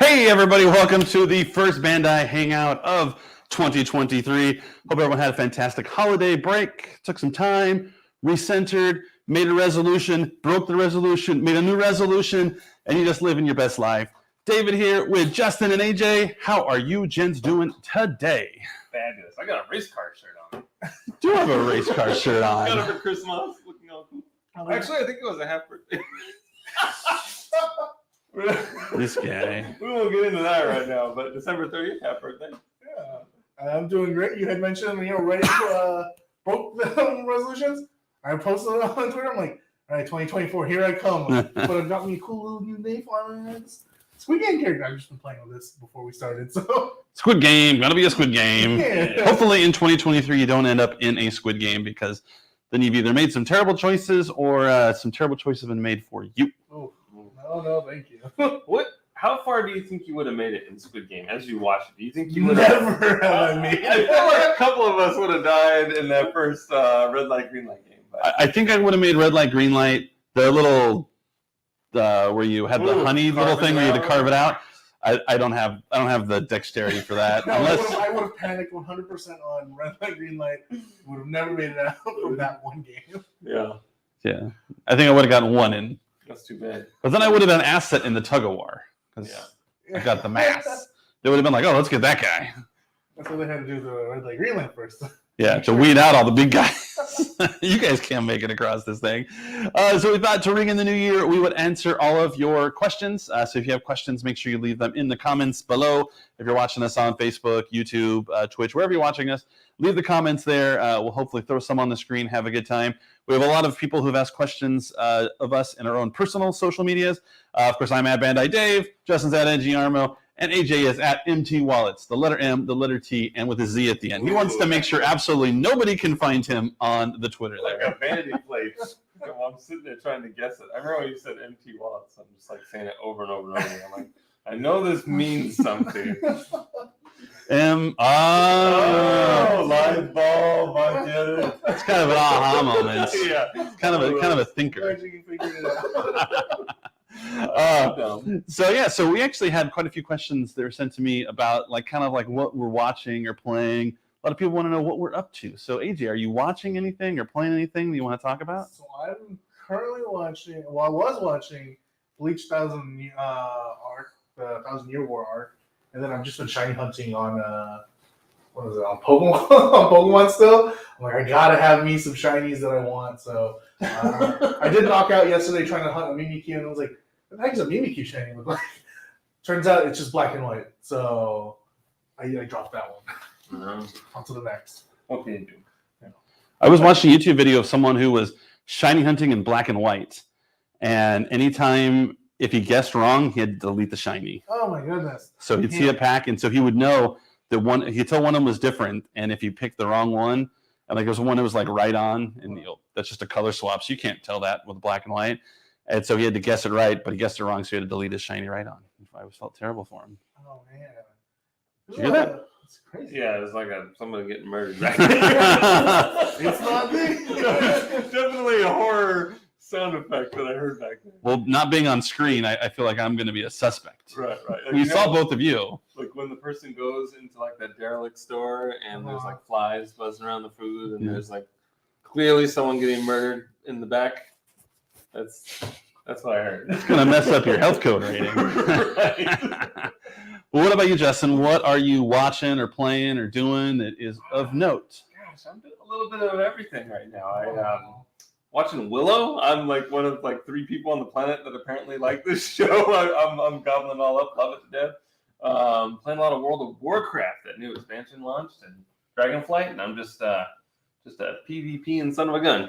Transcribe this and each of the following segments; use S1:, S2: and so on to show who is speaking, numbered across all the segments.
S1: Hey everybody, welcome to the first Bandai Hangout of 2023. Hope everyone had a fantastic holiday break, took some time, recentered, made a resolution, broke the resolution, made a new resolution, and you're just living your best life. David here with Justin and AJ. How are you gents doing today?
S2: Fabulous. I got a race car shirt on.
S1: Do you have a race car shirt on?
S2: Got it for Christmas. Looking all cool. Actually, I think it was a half birthday.
S1: This guy.
S2: We won't get into that right now, but December 30th, half birthday.
S3: Yeah, I'm doing great. You had mentioned, ready for broke the resolutions. I posted it on Twitter. I'm like, all right, 2024, here I come. But it got me a cool little new name on it. Squid Game character. I've just been playing with this before we started. So
S1: Squid Game, gotta be a Squid Game.
S3: Yeah.
S1: Hopefully in 2023 you don't end up in a Squid Game because then you've either made some terrible choices or some terrible choices have been made for you.
S3: Oh, no, thank you.
S2: How far do you think you would have made it in Squid Game as you watched it? Do you think you would
S3: Never have I made
S2: I
S3: it.
S2: feel like a couple of us would have died in that first red light, green light game. But
S1: I think I would have made red light, green light, the little where you had the honey little thing where you had to carve it out. I don't have the dexterity for that.
S3: No,
S1: Unless
S3: I would have panicked 100% on red light, green light. Would have never made it out from that one game.
S2: yeah,
S1: I think I would have gotten one in.
S2: that's too bad.
S1: But then I would have been asset in the tug of war because I got the mass. They would have been like, oh, let's get that guy.
S3: That's why they had to do the red light, green light first.
S1: Yeah, to weed out all the big guys. You guys can't make it across this thing. So we thought to ring in the new year, we would answer all of your questions. So if you have questions, make sure you leave them in the comments below. If you're watching us on Facebook, YouTube, Twitch, wherever you're watching us, leave the comments there. We'll hopefully throw some on the screen, have a good time. We have a lot of people who've asked questions of us in our own personal social medias. Of course, I'm at Bandai Dave, Justin's at NG Armo, and AJ is at MT Wallets, the letter M, the letter T, and with a Z at the end. He wants to make sure absolutely nobody can find him on the Twitter
S2: Like
S1: there.
S2: a vanity plate. I'm sitting there trying to guess it. I remember when you said MT wallets. I'm just like saying it over and over and over again. I'm like, I know this means something.
S1: M.
S2: Oh, light bulb. I get it.
S1: It's kind of an aha moment.
S2: Yeah.
S1: It's kind of a thinker.
S3: Glad you figured it out.
S1: So we actually had quite a few questions that were sent to me about like what we're watching or playing. A lot of people want to know what we're up to. So AJ, are you watching anything or playing anything that you want to talk about?
S3: So I'm currently watching. Well, I was watching Bleach 1000 arc, the 1,000 Year War arc, and then I've just been shiny hunting on what is it, on Pokemon? On Pokemon still. I'm like, I gotta have me some shinies that I want. So I did knock out yesterday trying to hunt a Mimikyu, and I was like, what the heck does a Mimikyu shiny look like? Turns out it's just black and white. So I dropped that one. On to the next.
S2: What can you do?
S1: I was watching a YouTube video of someone who was shiny hunting in black and white, and anytime if he guessed wrong, he had to delete the shiny.
S3: Oh my goodness.
S1: So he'd see a pack, and so he would know that one. He'd tell one of them was different, and if he picked the wrong one, and like there was one that was like right on, and that's just a color swap, so you can't tell that with black and white. And so he had to guess it right, but he guessed it wrong, so he had to delete his shiny right on. I always felt terrible for him.
S3: Oh man.
S1: Did you hear that?
S3: It's crazy.
S2: Yeah, it was like somebody getting murdered.
S3: It's not me.
S2: Definitely a horror sound effect that I heard back then.
S1: Well, not being on screen, I feel like I'm going to be a suspect.
S2: Right. Like,
S1: We saw both of you.
S2: Like when the person goes into like that derelict store and there's like flies buzzing around the food and there's like clearly someone getting murdered in the back. That's what I heard.
S1: It's going to mess up your health code rating.
S2: Right.
S1: Well, what about you, Justin? What are you watching or playing or doing that is of note?
S2: Gosh, I'm doing a little bit of everything right now. I watching Willow. I'm like one of like 3 people on the planet that apparently like this show. I'm gobbling all up, love it to death. Playing a lot of World of Warcraft. That new expansion launched and Dragonflight, and I'm just a PvP and son of a gun.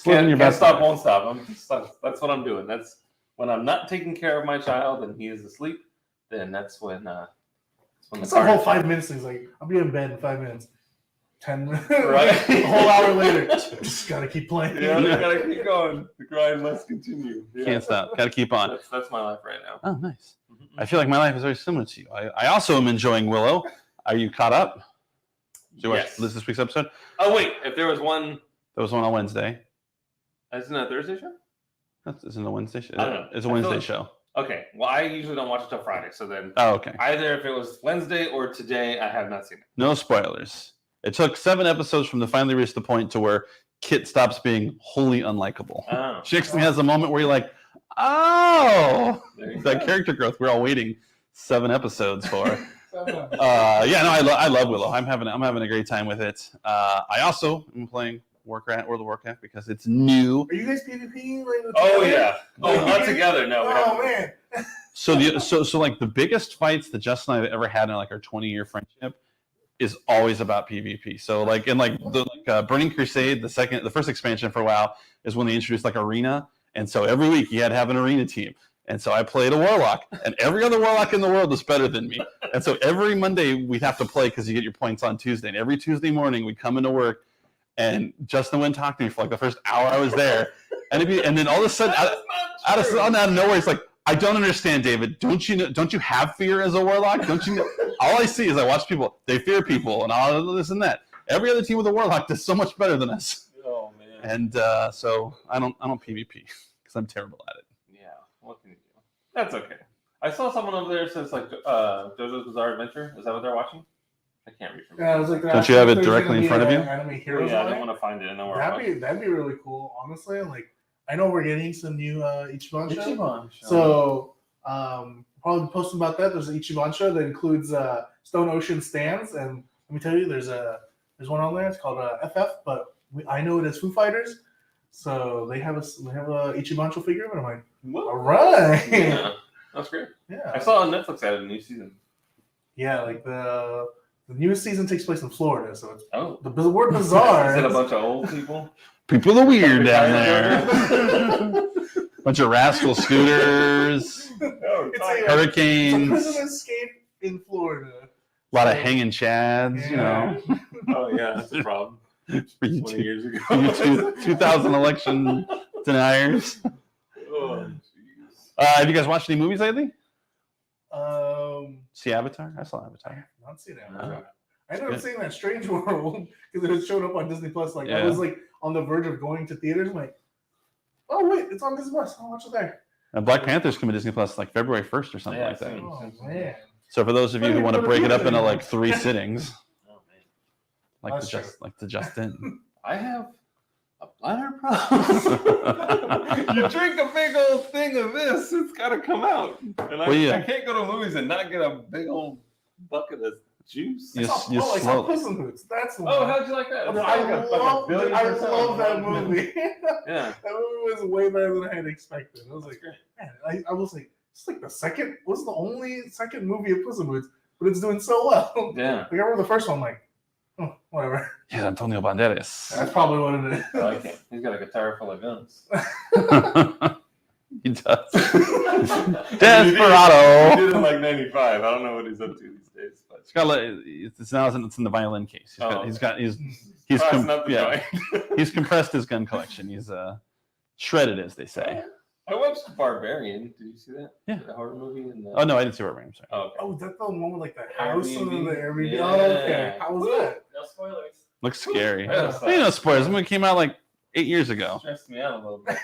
S2: Can't stop, won't stop. That's what I'm doing. That's when I'm not taking care of my child and he is asleep. Then that's when
S3: It's a whole 5 minutes. He's like, I'll be in bed in 5 minutes. 10 minutes.
S2: Right.
S3: A whole hour later. Just gotta keep playing.
S2: Yeah, you gotta keep going. The grind must continue. Yeah.
S1: Can't stop. Got to keep on.
S2: That's my life right now.
S1: Oh, nice. I feel like my life is very similar to you. I also am enjoying Willow. Are you caught up? Did you watch this week's episode?
S2: Oh wait, if there was one,
S1: There was one on Wednesday.
S2: isn't that a Thursday show?
S1: Isn't it a Wednesday show?
S2: I don't know.
S1: It's a Wednesday show.
S2: Okay, well, I usually don't watch it till Friday, so then
S1: Oh, okay.
S2: either if it was Wednesday or today, I have not seen it.
S1: No spoilers. It took 7 episodes from to finally reach the point to where Kit stops being wholly unlikable.
S2: Oh.
S1: She actually has a moment where you're like, oh,
S2: There you
S1: that
S2: go.
S1: character growth we're all waiting 7 episodes for. Yeah, no, I love Willow. I'm having a great time with it. I also am playing World of Warcraft because it's new.
S3: Are you guys PvP? Like,
S2: Oh
S3: together?
S2: yeah. Oh, not together. No. we
S3: Oh
S2: haven't.
S3: man.
S1: So like the biggest fights that Justin and I have ever had in like our 20-year friendship is always about PvP. So like in like the Burning Crusade, the first expansion for WoW is when they introduced like arena, and so every week you had to have an arena team. And so I played a warlock, and every other warlock in the world was better than me. And so every Monday we'd have to play because you get your points on Tuesday. And every Tuesday morning we'd come into work, and Justin wouldn't talk to me for like the first hour I was there. And then all of a sudden, out of nowhere, it's like, I don't understand, David. Don't you have fear as a warlock? Don't you know? All I see is I watch people. They fear people and all this and that. Every other team with a warlock does so much better than us.
S2: Oh man.
S1: And so I don't PvP because I'm terrible at it.
S2: Yeah. What can you do? That's okay. I saw someone over there says like JoJo's Bizarre Adventure. Is that what they're watching? I can't read from
S3: Yeah, I was like,
S1: Don't you have it directly in front of you?
S3: Anime Heroes.
S2: Yeah, I don't want to find it. I know where
S3: That'd be really cool, honestly. Like, I know we're getting some new Ichiban show.
S2: Ichiban show.
S3: So, probably posting about that. There's an Ichiban show that includes Stone Ocean stands, and let me tell you, there's one on there. It's called FF, but I know it as Foo Fighters. So they have a Ichiban show figure, and I'm like, all right,
S2: Yeah, that's great.
S3: yeah,
S2: I saw on Netflix added a new season.
S3: yeah. Like the newest season takes place in Florida, so it's the word bizarre.
S2: Is it a bunch of old people?
S1: People are weird down there. Bunch of rascal scooters,
S3: It's a
S1: hurricanes,
S3: prison escape in Florida.
S1: a lot of hanging chads, you know.
S2: Oh yeah, that's a problem.
S1: For you
S2: 20 years ago.
S1: 2000 election deniers.
S2: Oh, jeez.
S1: Have you guys watched any movies lately? See Avatar? I saw Avatar.
S3: Not seen that.
S1: No.
S3: I ended up seeing that Strange World because it showed up on Disney Plus. Like I
S1: Yeah.
S3: was like on the verge of going to theaters. I'm like, oh wait, it's on Disney Plus. I'll watch it there.
S1: Black Panther's coming to Disney Plus like February 1st or something like that.
S3: Oh man.
S1: So for those of you who want to break it up into like 3 sittings,
S2: Oh man.
S1: like the Justin.
S2: I have a bladder problem. You drink a big old thing of this, it's got to come out. And I can't go to movies and not get a big old bucket of juice.
S1: You
S3: I saw
S1: slow.
S3: Puss in Boots. That's the one.
S2: Oh, how'd you like that?
S3: I love that movie.
S2: Yeah.
S3: That movie was way better than I had expected. I was like, man, I was like, it's like the only second movie of Puss in Boots, but it's doing so well.
S2: Yeah.
S3: Like I remember the first one, I'm like, oh, whatever.
S1: Yeah, Antonio Banderas.
S3: That's probably what it is.
S2: I like it. He's got a guitar full of guns.
S1: He does.
S2: He
S1: Desperado.
S2: did it in like 95. I don't know what he's up to these days. But
S1: It's got it's in the violin case. He's
S2: That's not the joint.
S1: he's compressed his gun collection. He's shredded, as they say.
S2: I watched Barbarian. Did you see that?
S1: Yeah.
S2: The horror movie.
S1: Oh no, I didn't see Robert. I'm sorry.
S2: Oh, okay.
S3: Oh, is that the one with like the house and
S2: Airbnb?
S3: the Airbnb?
S2: Yeah.
S3: Oh, okay. How was that?
S4: No spoilers.
S1: Looks scary.
S2: Yeah.
S1: You know, spoilers. The movie came out like 8 years ago.
S2: Stressed me out a little bit.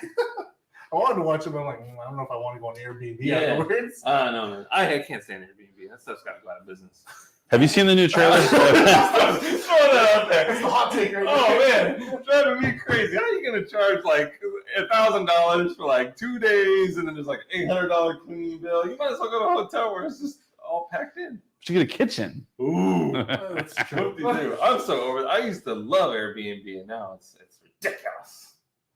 S3: I wanted to watch it, but I'm like, I don't know if I want to go on Airbnb
S2: Yeah.
S3: afterwards.
S2: No. I can't stand Airbnb. That stuff's got to go out of business.
S1: Have you seen the new trailer?
S2: Throw that out there.
S3: It's the hot take right
S2: Oh
S3: there.
S2: man, driving me crazy. How are you gonna charge like $1,000 for like 2 days, and then there's like $800 cleaning bill? You might as well go to a hotel where it's just all packed in.
S1: Should get a kitchen.
S2: Ooh,
S3: That's true.
S2: what do you do? I'm so over it. I used to love Airbnb, and now it's ridiculous.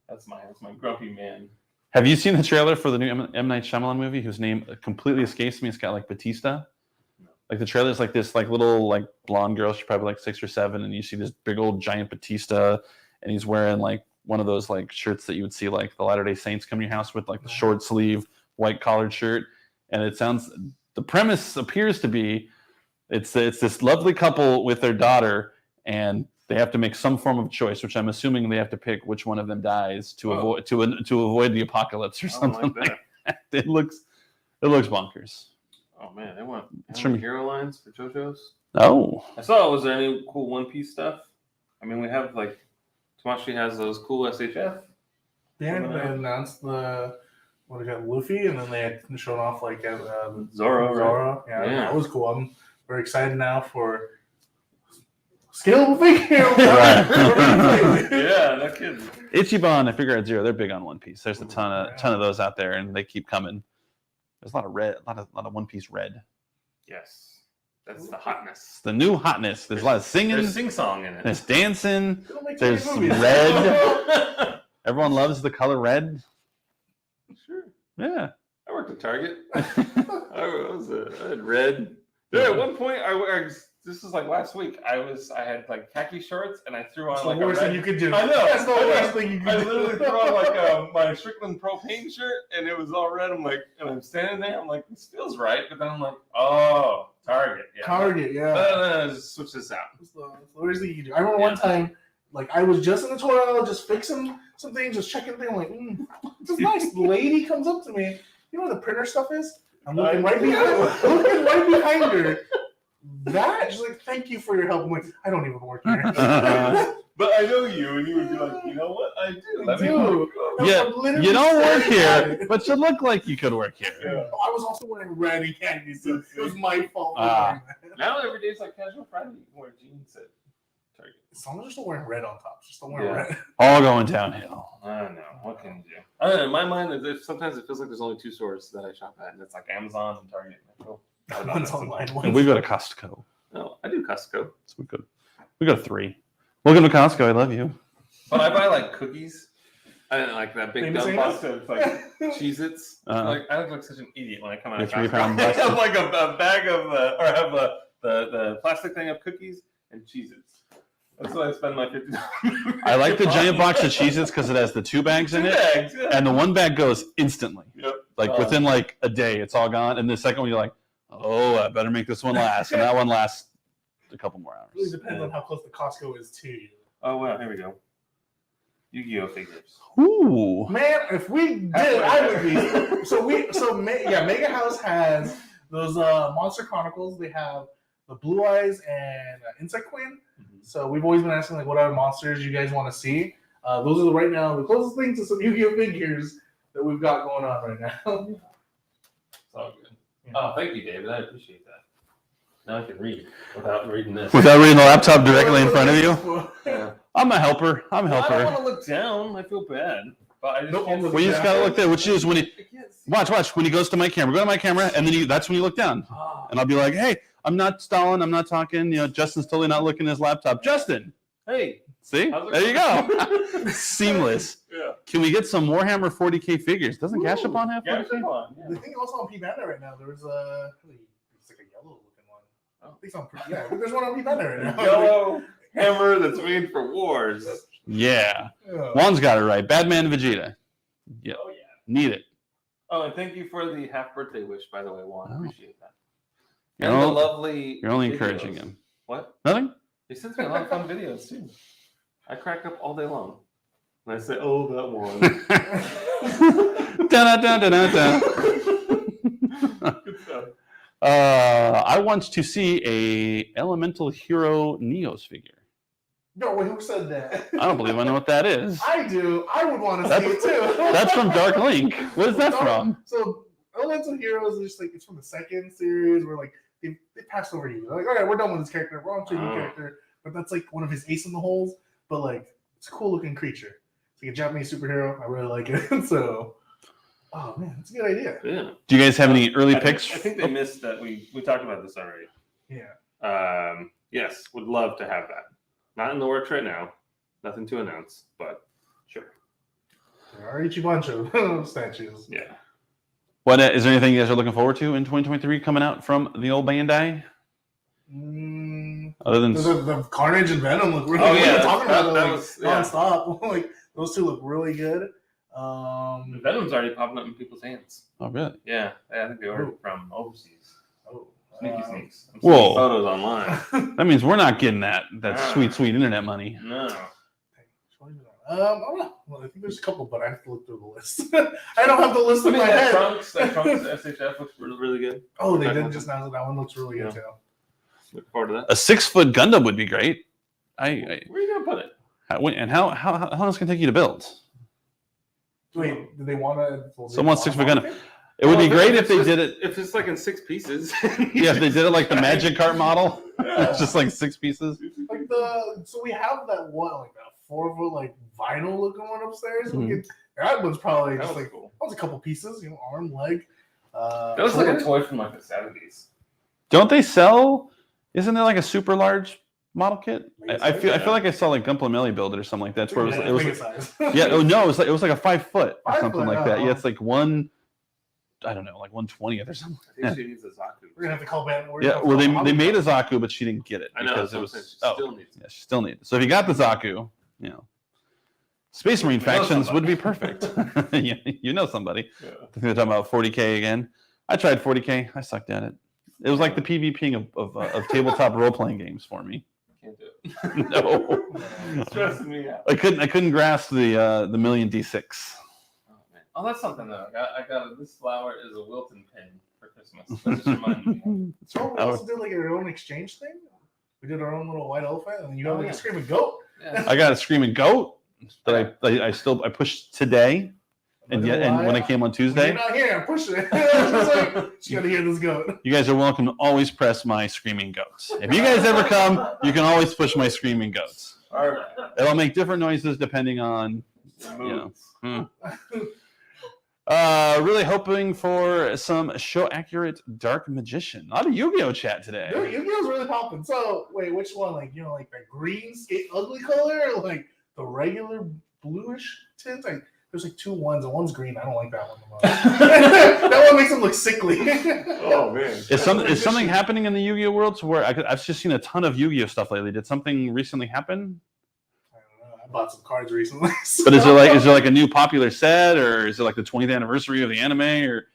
S2: That's my grumpy man.
S1: Have you seen the trailer for the new M. Night Shyamalan movie, whose name completely escapes me? It's got like Batista. Like the trailer is like this like little like blonde girl. She's probably like 6 or 7, and you see this big old giant Batista, and he's wearing like one of those like shirts that you would see like the Latter-day Saints come to your house with, like the short sleeve white collared shirt. And the premise appears to be it's this lovely couple with their daughter, and they have to make some form of choice, which I'm assuming they have to pick which one of them dies to avoid the apocalypse or something like that. It looks bonkers.
S2: Oh man, they want
S1: from-
S2: hero lines for JoJo's.
S1: Oh,
S2: I saw. Was there any cool One Piece stuff? I mean, we have like Tamashi has those cool SHF.
S3: They announced the what they got Luffy, and then they had shown off like
S2: Zoro, right?
S3: Zoro. Yeah,
S2: Yeah.
S3: that was cool. I'm very excited now for scalable figure.
S1: Right.
S2: Yeah, no kidding.
S1: Ichiban and Figure Art Zero, they're big on One Piece. There's a ton of those out there, and they keep coming. There's a lot of red, a lot of One Piece red.
S2: Yes, that's the hotness.
S1: It's the new hotness. There's a lot of singing.
S2: There's sing-song in it.
S1: There's dancing.
S3: They don't make
S1: There's
S3: too many movies.
S1: red. Everyone loves the color red.
S2: Sure.
S1: Yeah.
S2: I worked at Target. I had red. Yeah, at one point, this was like last week. I had like khaki shorts, and I threw on
S3: That's
S2: like
S3: the worst
S2: a
S3: thing
S2: red.
S3: you could do.
S2: I know.
S3: That's the
S2: I know.
S3: worst thing you
S2: I
S3: could do.
S2: literally threw on like my Strickland propane shirt, and it was all red. I'm like, and I'm standing there. I'm like, this feels right, but then I'm like, oh, Target. Yeah.
S3: Target, yeah.
S2: No, just switch this out.
S3: That's the worst thing you can do. I remember one time, like I was just in the toilet, just fixing some things, just checking things. I'm like, this is nice. The lady comes up to me. You know where the printer stuff is? I'm looking right behind her. That she's like, thank you for your help. I'm like, I don't even work here.
S2: But I know you, and you would be like, you know what? I do. Let me
S3: do.
S2: help you.
S1: Yeah,
S3: I'm literally
S1: you don't work
S3: staring
S1: here,
S3: at it.
S1: but you look like you could work here.
S2: Yeah.
S3: I was also wearing red and candy, so it was my fault. for
S1: Ah.
S3: wearing that.
S2: Now every day is like casual Friday. You can wear jeans at Target.
S3: As long as you're still wearing red on top, just don't wear
S2: Yeah.
S3: red.
S1: All going downhill.
S2: I don't know. What can you do? I don't know. In my mind, sometimes it feels like there's only two stores that I shop at, and it's like Amazon and Target. I feel bad about
S3: One's
S2: that
S3: online.
S2: sometimes.
S1: And we go to Costco.
S2: No, I do Costco.
S1: So we go to 3. Welcome to Costco. I love you.
S2: But I buy like cookies. I didn't like that big
S3: Famous
S2: dumb
S3: Amos?
S2: box of like Cheez-Its.
S1: Uh-huh.
S2: I look like such an idiot when I come out of
S1: Your
S2: Costco.
S1: 3-pound
S2: I
S1: busted.
S2: have like a bag of, or I have the plastic thing of cookies and Cheez-Its. That's what I spend my $50.
S1: I like the giant box of Cheez-Its because it has the 2 bags in it.
S2: bags, yeah.
S1: And the 1 bag goes instantly.
S2: Yep.
S1: Like within like a day, it's all gone. And the second one, you're like, oh, I better make this one last. And that one lasts a couple more
S3: It really
S1: hours.
S3: depends on how close the Costco is to you.
S2: Oh, wow. Here we go. Yu-Gi-Oh figures.
S1: Ooh.
S3: Man, if we did, I would be. Mega House has those Monster Chronicles. They have the Blue Eyes and Insect Queen. So we've always been asking like, what other monsters you guys want to see? Those are right now the closest thing to some Yu-Gi-Oh figures that we've got going on right now.
S2: It's all good. Oh, thank you, David. I appreciate that. Now I can read without reading this.
S1: Without reading the laptop directly in front of you?
S2: Yeah.
S1: I'm a helper. I'm a
S2: Well, I don't
S1: helper.
S2: want to look down. I feel bad. But I just
S3: Nope,
S2: can't
S3: I'm
S1: Well, you just gotta look there. What you do is when you
S2: I can't see.
S1: watch when he goes to my camera. Go to my camera, and then that's when you look down.
S2: Ah.
S1: And I'll be like, hey, I'm not stalling. I'm not talking. You know, Justin's totally not looking at his laptop. Justin,
S2: Hey.
S1: see?
S2: How's it
S1: There you
S2: going?
S1: go. Seamless.
S2: Yeah.
S1: Can we get some Warhammer 40K figures? Doesn't Cash Up on have
S2: Yeah,
S1: 40K?
S2: come on.
S3: The thing also on P Bandai right now, there's it's like a yellow looking one.
S2: Oh.
S3: I think there's one on P Bandai right now.
S2: Yellow hammer that's made for wars.
S1: Yeah.
S3: Yeah.
S1: Juan's got it right. Batman Vegeta. Yeah.
S2: Oh, yeah.
S1: Need it.
S2: Oh, and thank you for the half birthday wish, by the way, Juan.
S1: Oh.
S2: Appreciate that.
S1: You're
S2: And the
S1: only-
S2: lovely.
S1: You're only
S2: videos.
S1: encouraging him.
S2: What?
S1: Nothing?
S2: He sends me a lot of fun videos, too. I crack up all day long. And I say, oh, that one.
S1: Dun-dun-dun-dun-dun.
S2: Good stuff.
S1: I want to see a Elemental Hero Neos figure.
S3: No, wait, who said that?
S1: I don't believe I know what that is.
S3: I do. I would want to see
S1: That's-
S3: it too.
S1: That's from Dark Link. What is that from?
S3: So Elemental Heroes is just like it's from the second series where like they passed over you. They're like, all right, we're done with this character. We're on to a new
S2: Oh.
S3: character. But that's like one of his ace in the holes. But like it's a cool looking creature. It's like a Japanese superhero. I really like it. So oh man, that's a good idea.
S2: Yeah.
S1: Do you guys have any early picks?
S2: I think they missed that. We talked about this already.
S3: Yeah.
S2: Yes, would love to have that. Not in the works right now. Nothing to announce, but sure.
S3: There are each bunch of statues.
S2: Yeah.
S1: What is there anything you guys are looking forward to in 2023 coming out from the old Bandai? Other than
S3: The Carnage and Venom look really
S2: Oh,
S3: good.
S2: yeah,
S3: We're talking about
S2: that
S3: it
S2: was- yeah.
S3: nonstop. Like those two look really good.
S2: The Venom's already popping up in people's hands.
S1: oh really?
S2: Yeah, I think they ordered it from overseas.
S3: Oh,
S2: Sneaky sneaks. I'm
S1: Whoa.
S2: seeing photos online.
S1: That means we're not getting that
S2: Ah.
S1: sweet internet money.
S2: No.
S3: I don't know. Well, I think there's a couple, but I have to look through the list. I don't have the list
S2: I
S3: in
S2: mean,
S3: my
S2: that
S3: head.
S2: Trunks SHF looks really good.
S3: Oh, they
S2: that
S3: did
S2: one.
S3: just now. That one looks really good
S2: Yeah.
S3: too.
S2: Look forward to that.
S1: A 6-foot Gundam would be great.
S2: Where are you gonna put it?
S1: How long is it gonna take you to build?
S3: Wait, do they want to?
S1: Someone sticks for gun. It would be great if they did it.
S2: If it's like in 6 pieces.
S1: Yeah, if they did it like the Magic Cart model.
S3: Yeah.
S1: It's just like 6 pieces.
S3: Like so we have that one, like that 4-foot like vinyl looking one upstairs.
S1: Mhm.
S3: That one's probably
S2: That
S3: just
S2: was
S3: like
S2: cool.
S3: that was a couple pieces, arm, leg.
S2: That was like a toy from like the 70s.
S1: Don't they sell? Isn't there like a super large model kit? I feel like I saw like Gunpla build it or something like that. That's where it was.
S3: size.
S1: Yeah. Oh no, it was like a 5 foot or
S3: 5
S1: something
S3: foot,
S1: like that.
S3: oh.
S1: Yeah, it's like one. I don't know, like 1/20th or something.
S2: I think she needs a Zaku.
S3: We're gonna have to call back.
S1: Yeah. Well, they made a Zaku, but she didn't get it
S2: I know.
S1: because
S2: That's
S1: it
S2: what I'm
S1: was.
S2: saying. She
S1: Oh,
S2: still needs it.
S1: yeah, she still needs it. So if you got the Zaku, Space Marine
S2: You know
S1: factions
S2: somebody.
S1: would be perfect. Yeah, you know somebody.
S2: Yeah.
S1: They're talking about 40K again. I tried 40K. I sucked at it. It was like the PvPing of tabletop role playing games for me.
S2: Can't do it.
S1: No,
S2: It's stressing me out.
S1: I couldn't grasp the million D6.
S2: Oh, man. Oh, that's something though. I got this flower is a Wilton pin for Christmas. That just reminded me.
S3: So we also did like our own exchange thing. We did our own little white elephant, and you got like a screaming goat.
S2: Yeah.
S1: I got a screaming goat that I pushed today, and when I came on
S3: When
S1: Tuesday.
S3: you're not here, I'm pushing it. I was just like, you gotta hear this goat.
S1: You guys are welcome to always press my screaming goats. If you guys ever come, you can always push my screaming goats.
S2: All right.
S1: It'll make different noises depending on.
S2: Moods.
S1: Really hoping for some show accurate Dark Magician. Not a Yu-Gi-Oh chat today.
S3: Dude, Yu-Gi-Oh's really popping. So wait, which one? Like like the green skate ugly color, or like the regular bluish tint? Like there's like 2 ones, and one's green. I don't like that one the most. That one makes him look sickly.
S2: Oh man.
S1: Is something happening in the Yu-Gi-Oh world to where I've just seen a ton of Yu-Gi-Oh stuff lately? Did something recently happen?
S3: I don't know. I bought some cards recently. So.
S1: But is there like a new popular set, or is it like the 20th anniversary of the anime, or?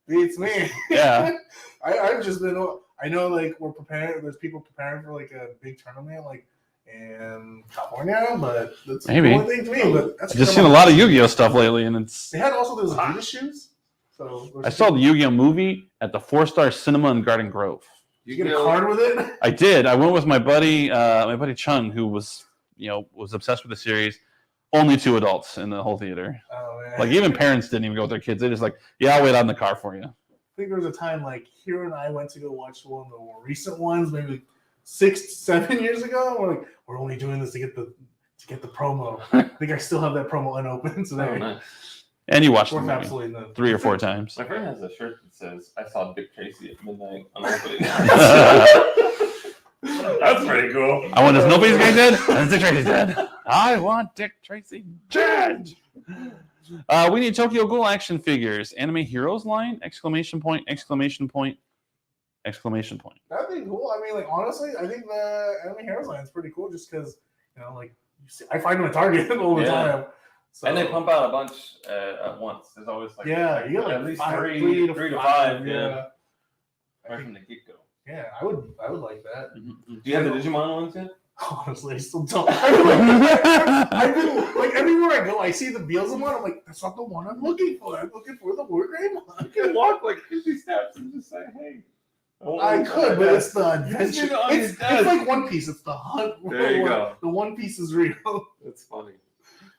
S3: It's me.
S1: Yeah.
S3: I've just been. I know, like we're preparing. There's people preparing for like a big tournament, like in California, but that's
S1: Maybe.
S3: the only thing to me. But that's
S1: I've just seen a lot of Yu-Gi-Oh stuff lately, and it's.
S3: They had also those Adidas shoes. So
S1: I saw the Yu-Gi-Oh movie at the 4-star cinema in Garden Grove.
S3: You get a card with it.
S1: I did. I went with my buddy Chung, who was obsessed with the series. Only 2 adults in the whole theater.
S3: Oh man.
S1: Like even parents didn't even go with their kids. They just like, yeah, I'll wait out in the car for you.
S3: I think there was a time like Hero and I went to go watch one of the more recent ones, maybe 6-7 years ago. We're only doing this to get the promo. I think I still have that promo unopened today.
S2: Oh, nice.
S1: And you watched the
S3: Worth
S1: movie
S3: absolutely nothing.
S1: 3 or 4 times.
S2: My friend has a shirt that says, "I saw Dick Tracy at midnight on opening." That's pretty cool.
S1: I want this nobody's guy dead, and Dick Tracy's dead. I want Dick Tracy dead. We need Tokyo Ghoul action figures. Anime Heroes line! Exclamation point! Exclamation point! Exclamation point!
S3: That'd be cool. I mean, like honestly, I think the Anime Heroes line is pretty cool, just because like I find them at Target all the time. So,
S2: And they pump out a bunch at once. There's always like
S3: you got like
S2: at least
S3: 3
S2: three
S3: to
S2: to
S3: 5.
S2: five.
S3: Yeah.
S2: Right from the get go.
S3: Yeah, I would like that.
S2: Do you have the Digimon ones yet?
S3: Honestly, I still don't. I've been like everywhere I go, I see the Beelzebub. I'm like, that's not the one I'm looking for. I'm looking for the War Greymon.
S2: You can walk like 50 steps and just say, "Hey."
S3: I could, but it's the adventure.
S2: You know,
S3: It's like One Piece. It's the hunt.
S2: There you go.
S3: The One Piece is real.
S2: That's funny.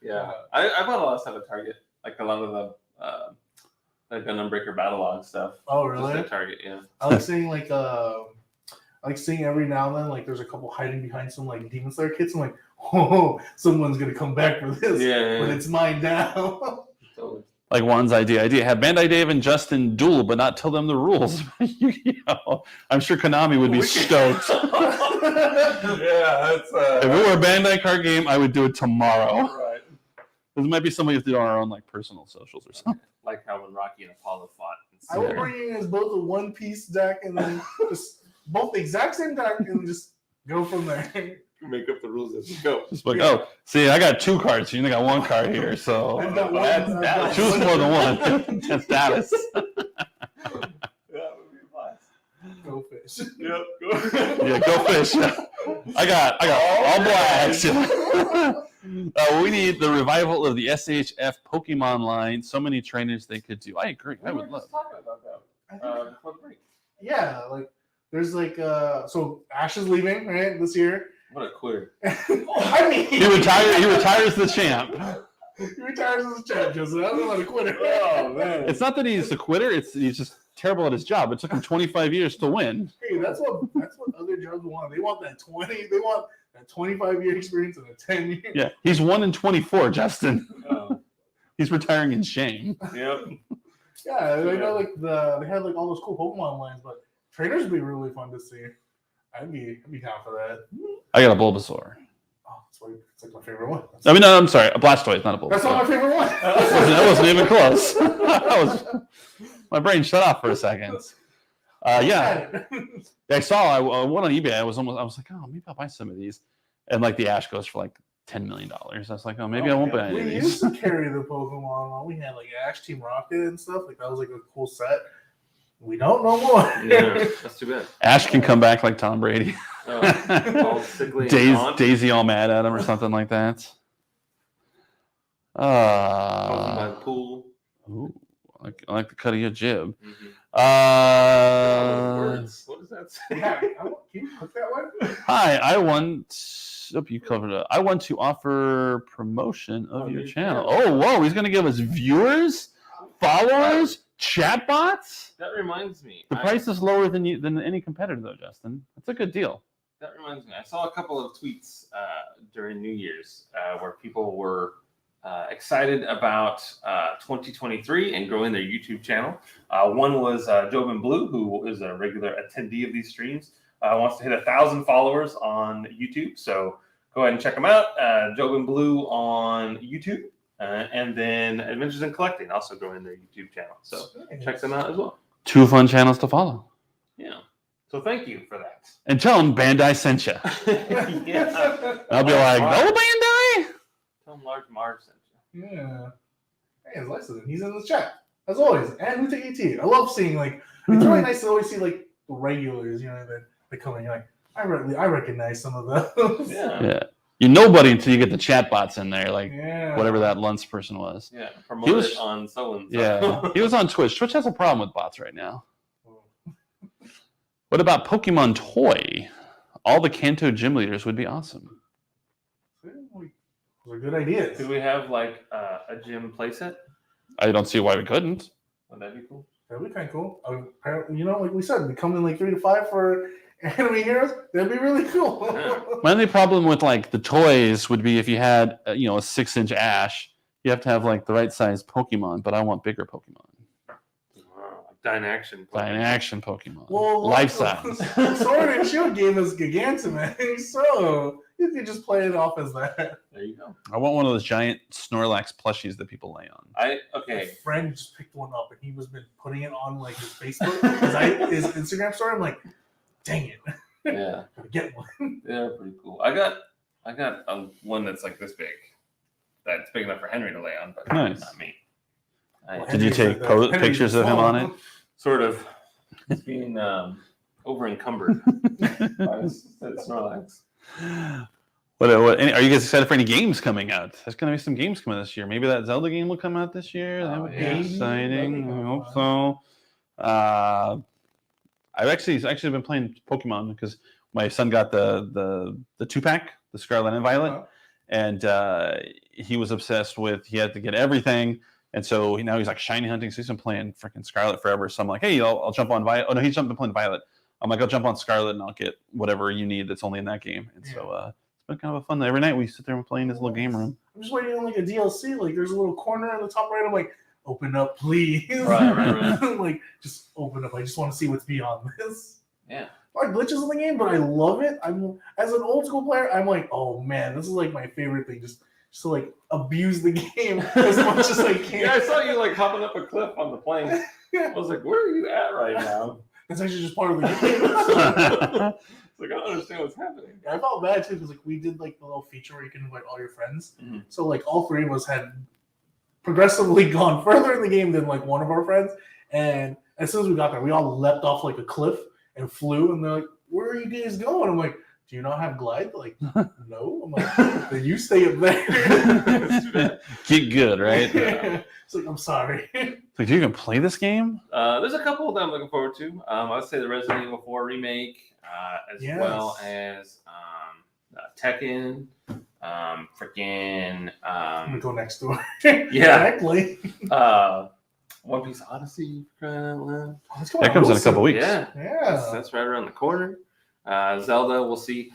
S2: Yeah, I bought a lot of stuff at Target, like a lot of the like the Unbreaker Battle Log stuff.
S3: Oh,
S2: Just
S3: really?
S2: at Target, yeah.
S3: I like seeing I like seeing every now and then like there's a couple hiding behind some like Demon Slayer kits. I'm like, oh, someone's gonna come back for this.
S2: Yeah.
S3: But it's mine now.
S2: Totally.
S1: Like Juan's idea. Have Bandai Dave and Justin duel, but not tell them the rules. I'm sure Konami would be stoked.
S2: Yeah, that's
S1: If it were a Bandai card game, I would do it tomorrow.
S2: right.
S1: This might be something we have to do on our own like personal socials or something.
S2: Like how when Rocky and Apollo fought.
S3: I will bring in as both a One Piece deck and then just both the exact same deck and just go from there.
S2: Make up the rules as we go.
S1: Just like, oh, see, I got 2 cards. You only got 1 card here, so
S3: I've got
S2: That's
S3: one.
S2: Dallas.
S1: choose more than 1. That's Dallas.
S2: Yeah, that would be fun.
S3: Go fish.
S2: Yep. Go.
S1: Yeah, go fish. I got all blacks. We need the revival of the SHF Pokemon line. So many trainers they could do. I agree. I would love.
S2: Just talking about that. Before the break.
S3: Yeah, like there's like so Ash is leaving right this year.
S2: What a queer.
S3: I mean,
S1: He retires the champ.
S3: he retires as a champion, so that's not a quitter.
S2: Oh man.
S1: It's not that he's a quitter. He's just terrible at his job. It took him 25 years to win.
S3: Hey, that's what other jobs want. They want that 20. They want that 25-year experience and a 10-year.
S1: Yeah, he's 1 in 24, Justin.
S2: Oh,
S1: He's retiring in shame.
S2: yep.
S3: Yeah, I know like they had like all those cool Pokemon lines, but trainers would be really fun to see. I'd be down for that.
S1: I got a Bulbasaur.
S3: Oh, it's like my favorite one.
S1: I mean, no, I'm sorry, a Blastoise, not a Bulbasaur.
S3: That's not my favorite one.
S1: That wasn't even close. My brain shut off for a second. Yeah, I saw. I went on eBay. I was like, oh, maybe I'll buy some of these. And like the Ash goes for like $10 million. I was like, oh, maybe I won't buy any of
S3: We
S1: these.
S3: used to carry the Pokemon one. We had like Ash Team Rocket and stuff. Like that was like a cool set. We don't know more.
S2: Yeah, that's too bad.
S1: Ash can come back like Tom Brady.
S2: All sickly and gaunt.
S1: Daisy all mad at him or something like that.
S2: Frozen by the pool.
S1: Ooh, I like the cut of your jib.
S2: Mm-hmm.
S1: Uh,
S2: What does that say?
S3: Yeah, can you click that one?
S1: Hi, I want. Oh, you covered it. I want to offer promotion of your channel. Oh, whoa! He's going to give us viewers, followers, chatbots.
S2: That reminds me.
S1: The price is lower than any competitor, though, Justin. That's a good deal.
S2: That reminds me. I saw a couple of tweets during New Year's where people were excited about 2023 and growing their YouTube channel. One was Jobin Blue, who is a regular attendee of these streams. Wants to hit 1,000 followers on YouTube. So go ahead and check him out. Jobin Blue on YouTube. And then Adventures in Collecting, also growing their YouTube channel. So check them out as well. 2
S1: fun channels to follow.
S2: Yeah. So thank you for that.
S1: And tell them Bandai sent you.
S2: Yeah.
S1: I'll be like, oh, Bandai!
S2: Tell them Large Marge sent you.
S3: Yeah. Hey, it's nice of him. He's in the chat as always. And Luta ET. I love seeing like it's really nice to always see like the regulars. You know that they come in. You're like I recognize some of those.
S1: Yeah. You're nobody until you get the chatbots in there, like
S3: Yeah.
S1: whatever that Luntz person was.
S2: Yeah. Promote it on so-and-so.
S1: Yeah, he was on Twitch. Twitch has a problem with bots right now. What about Pokemon Toy? All the Kanto gym leaders would be awesome.
S3: Those are good ideas.
S2: Could we have like a gym playset?
S1: I don't see why we couldn't.
S2: Would that be cool?
S3: That'd be kind of cool. Apparently, you know, like we said, we come in like 3 to 5 for anime heroes. That'd be really cool.
S2: Yeah.
S1: My only problem with like the toys would be if you had a 6-inch Ash, you have to have like the right size Pokemon, but I want bigger Pokemon.
S2: Dynaction.
S1: Dynaction Pokemon.
S3: Well,
S1: life size.
S3: Sword and Shield game is Gigantamax, so you can just play it off as that.
S2: There you go.
S1: I want one of those giant Snorlax plushies that people lay on.
S3: My
S2: Okay.
S3: friend just picked one up and he was been putting it on like his Facebook, his Instagram story. I'm like, dang it,
S2: Yeah.
S3: gotta get one.
S2: They're pretty cool. I got one that's like this big. That's big enough for Henry to lay on, but
S1: Nice.
S2: not me.
S1: Did you take
S3: Henry's
S1: pictures of him on it?
S2: Sort of. It's being over encumbered by Snorlax.
S1: What are you guys excited for any games coming out? There's going to be some games coming this year. Maybe that Zelda game will come out this year. That would be exciting. I hope so. I've actually been playing Pokemon because my son got the 2-pack, the Scarlet and Violet, and he was obsessed with. He had to get everything. And so now he's like shiny hunting. So he's been playing freaking Scarlet forever. So I'm like, hey, I'll jump on Violet. Oh, no, he's been playing Violet. I'm like, I'll jump on Scarlet and I'll get whatever you need that's only in that game. And so it's been kind of a fun. Every night we sit there and play in this little game room.
S3: I'm just waiting on like a DLC. Like there's a little corner in the top right. I'm like, open up, please.
S2: Right.
S3: Like just open up. I just want to see what's beyond this.
S2: Yeah.
S3: Like glitches in the game, but I love it. I'm as an old school player. I'm like, oh man, this is like my favorite thing. Just to like abuse the game as much as I can.
S2: Yeah, I saw you like hopping up a cliff on the plane. I was like, where are you at right now?
S3: That's actually just part of the game.
S2: It's like, I don't understand what's happening.
S3: I felt bad too because like we did like the little feature where you can invite all your friends.
S2: Mm-hmm.
S3: So like all 3 of us had progressively gone further in the game than like one of our friends. And as soon as we got there, we all leapt off like a cliff and flew. And they're like, "Where are you guys going?" I'm like, "Do you not have glide?" Like, no. I'm like, then you stay up there.
S1: Get good, right?
S3: It's like, I'm sorry.
S1: Like, do you even play this game?
S2: There's a couple that I'm looking forward to. I would say the Resident Evil 4 remake, as well as Tekken. Freaking.
S3: We go next door.
S2: Yeah.
S3: Directly.
S2: One Piece Odyssey.
S3: Oh, it's
S1: That comes in a couple weeks.
S2: Yeah.
S3: Yeah.
S2: That's right around the corner. Zelda, we'll see.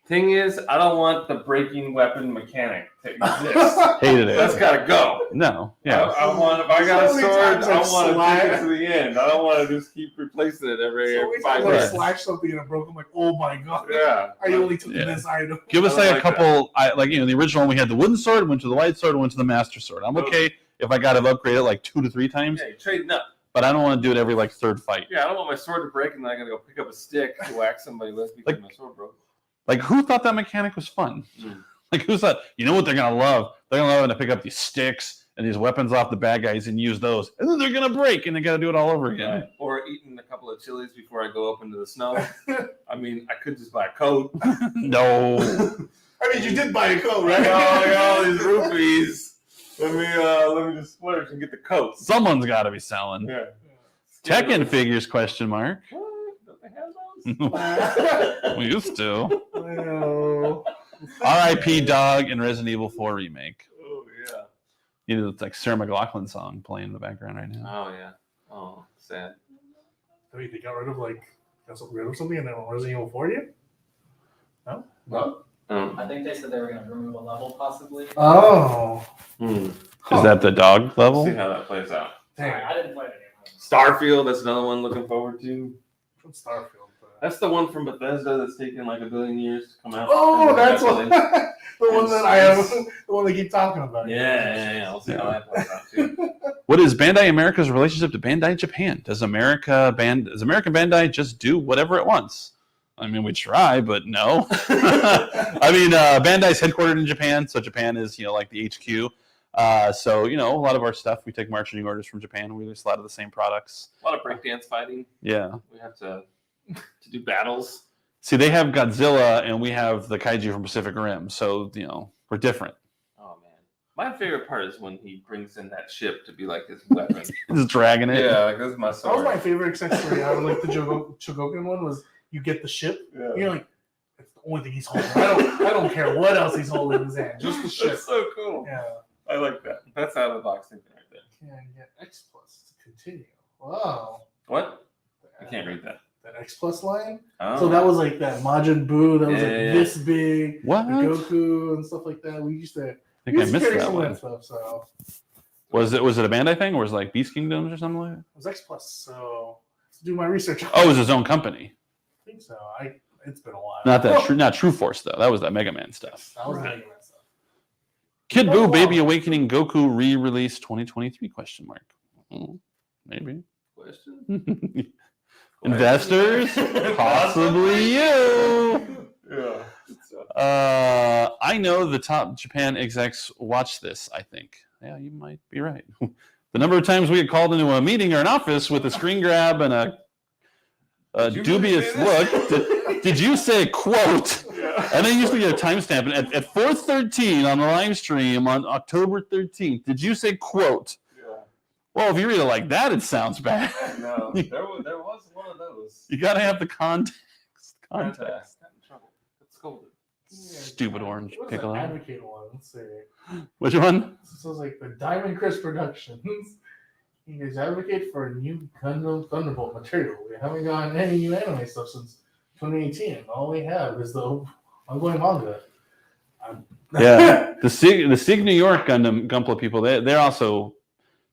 S2: Thing is, I don't want the breaking weapon mechanic to exist.
S1: Hated it.
S2: That's gotta go.
S1: No. Yeah.
S2: I want, if I got a
S3: So many
S2: sword,
S3: times
S2: I
S3: I've
S2: want to take it
S3: slacked.
S2: to the end. I don't want to just keep replacing it every
S3: So we
S2: 5
S3: like
S2: minutes.
S3: slash something and it broke. I'm like, oh my god.
S2: Yeah.
S3: I only took
S1: Yeah.
S3: this item.
S1: Give us
S2: I
S1: like a
S2: like
S1: couple. The original one, we had the wooden sword, went to the white sword, went to the master sword. I'm okay if I got to upgrade it like 2 to 3 times,
S2: Yeah, trading up.
S1: but I don't want to do it every like third fight.
S2: Yeah, I don't want my sword to break and then I gotta go pick up a stick to whack somebody with because my sword broke.
S1: Like, who thought that mechanic was fun?
S2: Mm.
S1: Like, who thought, you know what they're going to love? They're going to love to pick up these sticks and these weapons off the bad guys and use those. And then they're going to break and they got to do it all over again.
S2: Right. Or eating a couple of chilies before I go up into the snow. I mean, I could just buy a coat.
S1: No.
S3: I mean, you did buy a coat, right?
S2: I got all these rupees. Let me just splurge and get the coat.
S1: Someone's got to be selling.
S2: Yeah.
S1: Tekken figures, question mark.
S2: What? Don't they have those?
S1: We used to.
S3: Well,
S1: R.I.P. Dog in Resident Evil 4 remake.
S2: Oh yeah.
S1: You know, it's like Sarah McLachlan song playing in the background right now.
S2: Oh yeah. Oh, sad.
S3: wait, they got rid of something and then Resident Evil 4 you? No?
S2: No.
S4: I think they said they were going to remove a level, possibly.
S3: Oh.
S1: Is that the dog level?
S2: See how that plays out.
S4: Sorry,
S3: Dang.
S4: I didn't play it anymore.
S2: Starfield, that's another one looking forward to.
S3: From Starfield.
S2: That's the one from Bethesda that's taken like 1 billion years to come out.
S3: Oh, that's what.
S2: what.
S3: The one that I have. The one they keep talking about.
S2: Yeah. We'll see how that plays out too.
S1: What is Bandai America's relationship to Bandai Japan? Does American Bandai just do whatever it wants? I mean, we try, but no. I mean, Bandai's headquartered in Japan, so Japan is, like the HQ. So, a lot of our stuff, we take marketing orders from Japan. We release a lot of the same products.
S2: A lot of breakdance fighting.
S1: Yeah.
S2: We have to do battles.
S1: See, they have Godzilla, and we have the kaiju from Pacific Rim. So, we're different.
S2: Oh man, my favorite part is when he brings in that ship to be like his weapon.
S1: Just dragging it.
S2: Yeah, like this is my
S3: That was
S2: sword.
S3: my favorite accessory out of like the Chogokin one was you get the ship.
S2: Yeah.
S3: You're like, it's the only thing he's holding. I don't care what else he's holding in his hand. Just the ship.
S2: That's so cool.
S3: Yeah.
S2: I like that. That's out of the box thinking right there.
S3: Can get X Plus to continue. Wow.
S2: What? I can't read that.
S3: That X Plus line.
S2: Oh.
S3: So that was like that Majin Buu that was like
S2: Yeah.
S3: this big.
S1: What?
S3: The Goku and stuff like that. We used to.
S1: I think I missed
S3: carry
S1: that
S3: some of
S1: one.
S3: that stuff. So
S1: Was it a Bandai thing, or was it like Beast Kingdoms or something like that?
S3: it was X Plus. So to do my research.
S1: Oh, it was his own company.
S3: I think so. It's been a while.
S1: Not True Force though. That was that Mega Man stuff.
S3: That was
S2: Right.
S3: Mega Man stuff.
S1: Kid
S3: Oh,
S1: Buu
S3: wow.
S1: Baby Awakening Goku re-release 2023 question mark. Maybe.
S2: Question?
S1: Investors? Possibly you.
S2: Yeah.
S1: I know the top Japan execs watch this, I think. Yeah, you might be right. The number of times we get called into a meeting or an office with a screen grab and a
S2: Did you
S1: dubious
S2: really say
S1: look. Did you say quote?
S2: Yeah.
S1: And then usually get a timestamp. And at 4:13 on the live stream on October 13th, did you say quote?
S2: Yeah.
S1: Well, if you read it like that, it sounds bad.
S2: No, there was one of those.
S1: You got to have the context.
S2: Got in trouble. Got scolded.
S1: Stupid orange
S3: What was
S1: piccolo.
S3: that Advocate one? Let's see.
S1: Which one?
S3: This was like the Diamond Chris Productions. You guys advocate for a new Gundam Thunderbolt material. We haven't gotten any new anime stuff since 2018. All we have is the ongoing manga.
S1: Yeah, the Sig New York Gunpla people, they're also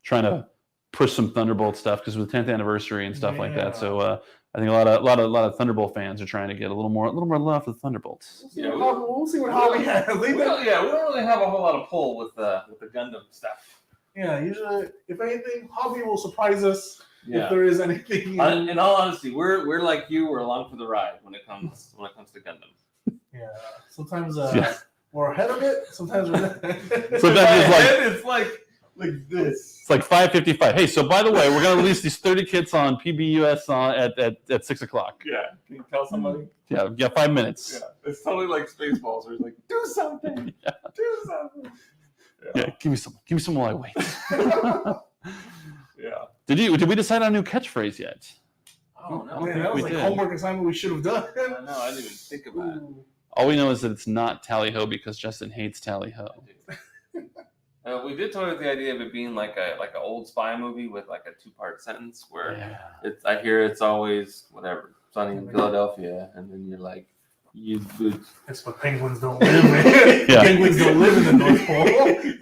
S1: trying to push some Thunderbolt stuff because of the 10th anniversary and stuff like that. So I think a lot of Thunderbolt fans are trying to get a little more love for the Thunderbolts.
S3: We'll see what Hobby has.
S2: We don't really have a whole lot of pull with the Gundam stuff.
S3: Yeah, usually, if anything, Hobby will surprise us
S2: Yeah.
S3: if there is anything.
S2: In all honesty, we're like you. We're along for the ride when it comes to Gundam.
S3: Yeah, sometimes
S1: Yeah.
S3: we're ahead of it. Sometimes we're not.
S1: Sometimes
S2: It's like this.
S1: It's like 5:55. Hey, so by the way, we're gonna release these 30 kits on PBUS at 6 o'clock.
S2: Yeah. Can you tell somebody?
S1: Yeah, 5 minutes.
S2: Yeah. It's totally like Spaceballs. Where it's like, do something.
S1: Yeah.
S2: Do something.
S1: Yeah, give me some while I wait.
S2: Yeah.
S1: Did we decide on a new catchphrase yet?
S2: Oh
S1: I don't
S3: Man,
S1: think
S3: that was
S1: we
S3: like
S1: did.
S3: homework assignment we should have done.
S2: I know. I didn't even think about it.
S3: Ooh.
S1: All we know is that it's not Tally-Ho because Justin hates Tally-Ho.
S2: We did toy with the idea of it being like an old spy movie with like a 2-part sentence where I hear it's always whatever sunny in Philadelphia, and then you're like, you boots.
S3: That's what penguins don't live in. Penguins don't live in the North Pole.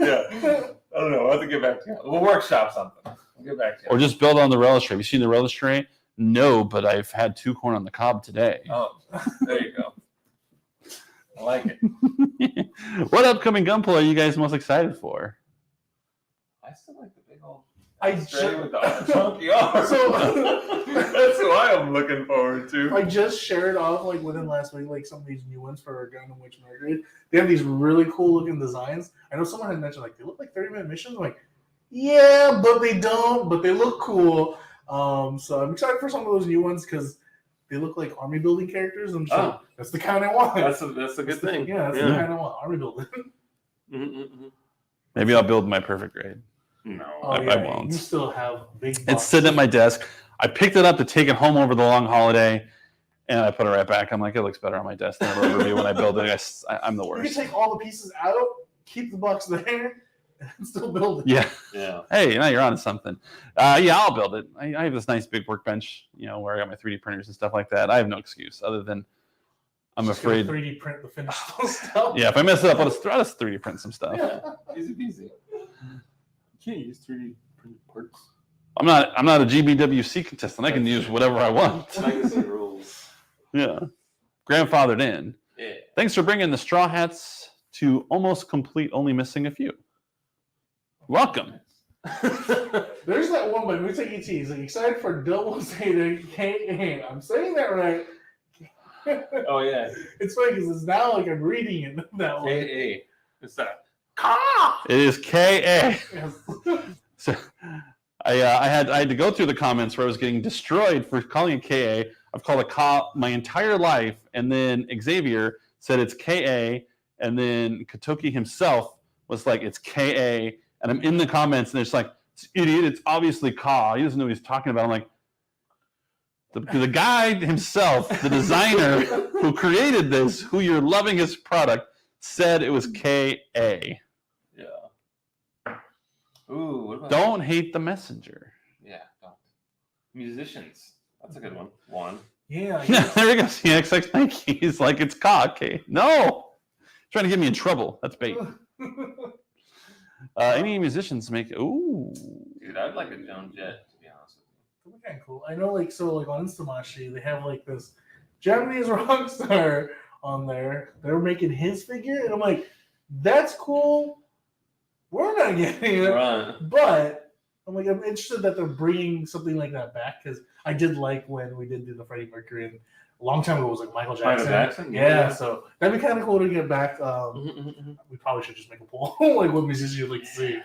S2: Yeah. I don't know. I'll have to get back to you. We'll workshop something. We'll get back to you.
S1: Or just build on the relish tray. Have you seen the relish tray? No, but I've had 2 corn on the cob today.
S2: Oh, there you go. I like it.
S1: What upcoming gunpull are you guys most excited for?
S2: I still like the big old
S3: Stray
S2: with the chunky arm.
S3: So
S2: that's who I am looking forward to.
S3: I just shared off like within last week like some of these new ones for Gundam Witch Margaret. They have these really cool looking designs. I know someone had mentioned like they look like 30-minute missions. I'm like, yeah, but they don't. But they look cool. So I'm excited for some of those new ones because they look like army building characters. And so that's the kind I want.
S2: That's a good thing.
S3: Yeah, that's the kind I want. Army building.
S1: Maybe I'll build my perfect grade.
S2: No,
S1: I won't.
S3: You still have big.
S1: It's sitting at my desk. I picked it up to take it home over the long holiday, and I put it right back. I'm like, it looks better on my desk than it will be when I build it. I'm the worst.
S3: You can take all the pieces out, keep the box there, and still build it.
S1: Yeah. Hey, now you're onto something. Yeah, I'll build it. I have this nice big workbench, where I got my 3D printers and stuff like that. I have no excuse other than I'm
S3: Just
S1: afraid.
S3: 3D print the finished stuff.
S1: Yeah, if I mess it up, I'll just 3D print some stuff.
S2: Yeah, easy peasy. You can't use 3D printed parts.
S1: I'm not a GBWC contestant. I can use whatever I want.
S2: Legacy rules.
S1: Yeah. Grandfathered in.
S2: Yeah.
S1: Thanks for bringing the straw hats to almost complete, only missing a few. Welcome.
S3: There's that one by Muteki T. He's like excited for Double Zeta KA. I'm saying that right.
S2: Oh yeah.
S3: It's funny because it's now like I'm reading it that
S2: KA.
S3: way.
S2: It's that.
S1: It is KA.
S3: Yes.
S1: So I had to go through the comments where I was getting destroyed for calling it KA. I've called it Ka my entire life, and then Xavier said it's KA, and then Katoki himself was like it's KA, and I'm in the comments and it's like, idiot, it's obviously Ka. He doesn't know what he's talking about. I'm like, the guy himself, the designer who created this, who you're loving his product, said it was KA.
S2: Yeah. Ooh, what about
S1: Don't hate the messenger.
S2: Yeah, don't. Musicians. That's a good one. One.
S3: Yeah.
S1: There you go. CXX Nike. He's like, it's cock. No. Trying to get me in trouble. That's bait. Any musicians make ooh.
S2: Dude, I'd like a Joan Jett, to be honest with you.
S3: That'd be kind of cool. I know, like, so, like, on Instamashi, they have, like, this Japanese rock star on there. They're making his figure, and I'm like, that's cool. We're not getting it.
S2: Right.
S3: But I'm like, I'm interested that they're bringing something like that back because I did like when we did do the Freddie Mercury, and a long time ago it was like Michael Jackson.
S2: Michael Jackson?
S3: Yeah, so that'd be kind of cool to get back. We probably should just make a poll, like what musicians you'd like to see.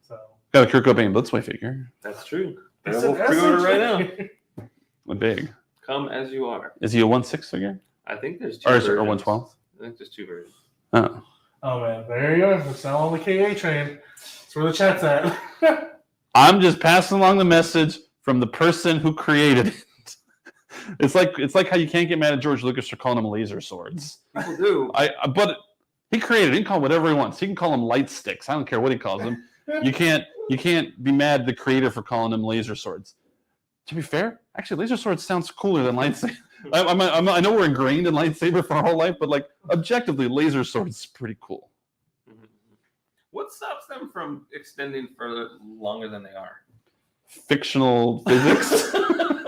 S3: So
S1: Got a Kurt Cobain Blitzway figure.
S2: That's true.
S3: It's
S2: We'll
S3: an
S2: pre-order right
S3: essence.
S2: now.
S1: What big?
S2: Come as you are.
S1: Is he a 1/6 figure?
S2: I think there's two
S1: Or is it
S2: versions.
S1: or 1/12?
S2: I think there's two versions.
S1: Oh.
S3: Oh man, there you go. It's now on the KA train. That's where the chat's at.
S1: I'm just passing along the message from the person who created it. It's like how you can't get mad at George Lucas for calling them laser swords.
S2: People do.
S1: But he created it. He can call them whatever he wants. He can call them light sticks. I don't care what he calls them. You can't be mad at the creator for calling them laser swords. To be fair, actually, laser swords sounds cooler than lightsaber. I know we're ingrained in lightsaber for our whole life, but like objectively, laser swords is pretty cool.
S2: What stops them from extending further longer than they are?
S1: Fictional physics.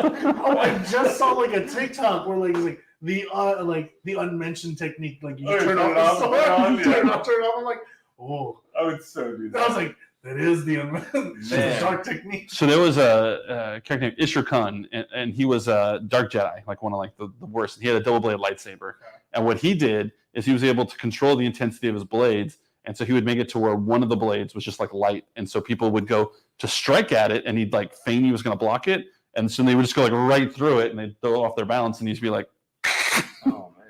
S3: Oh, I just saw like a TikTok where like the unmentioned technique, like you turn off the sword, turn off. I'm like, oh,
S2: I would so do that.
S3: I was like, that is the dark technique.
S1: So there was a character named Ishir Khan, and he was a Dark Jedi, like one of like the worst. He had a double-bladed lightsaber, and what he did is he was able to control the intensity of his blades, and so he would make it to where one of the blades was just like light, and so people would go to strike at it, and he'd like feign he was going to block it, and so they would just go like right through it, and they'd throw off their balance, and he'd just be like,
S2: Oh man,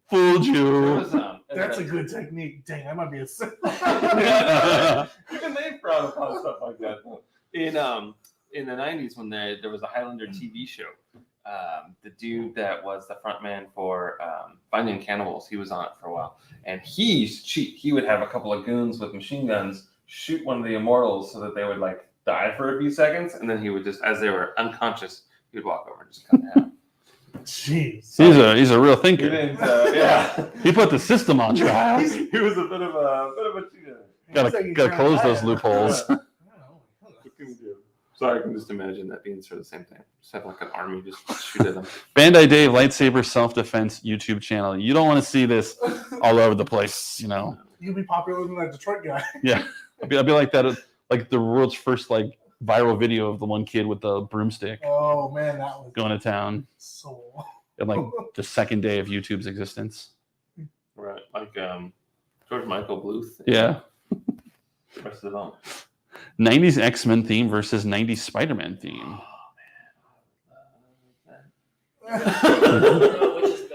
S1: "Fooled you."
S3: That's a good technique. Dang, I might be a Sith.
S2: Even they frown upon stuff like that. In the 90s, when there was a Highlander TV show, the dude that was the front man for Finding Cannibals. He was on it for a while, and he used to cheat. He would have a couple of goons with machine guns shoot one of the immortals so that they would like die for a few seconds, and then he would just, as they were unconscious, he would walk over and just cut it out.
S3: Jeez.
S1: He's a real
S2: He
S1: thinker.
S2: didn't, yeah.
S1: He put the system on trial.
S2: He was a bit of a cheater.
S1: Gotta close those loopholes.
S2: What can we do? So I can just imagine that being sort of the same thing. Just have like an army just shoot at them.
S1: Bandai Dave lightsaber self-defense YouTube channel. You don't want to see this all over the place, you know.
S3: You'll be popular than that Detroit guy.
S1: Yeah, I'll be like that, like the world's first like viral video of the one kid with the broomstick
S3: Oh man, that was
S1: going to town
S3: so.
S1: in like the second day of YouTube's existence.
S2: Right, like George Michael Bluth.
S1: Yeah,
S2: Rest of them.
S1: 90s X-Men theme versus 90s Spider-Man theme.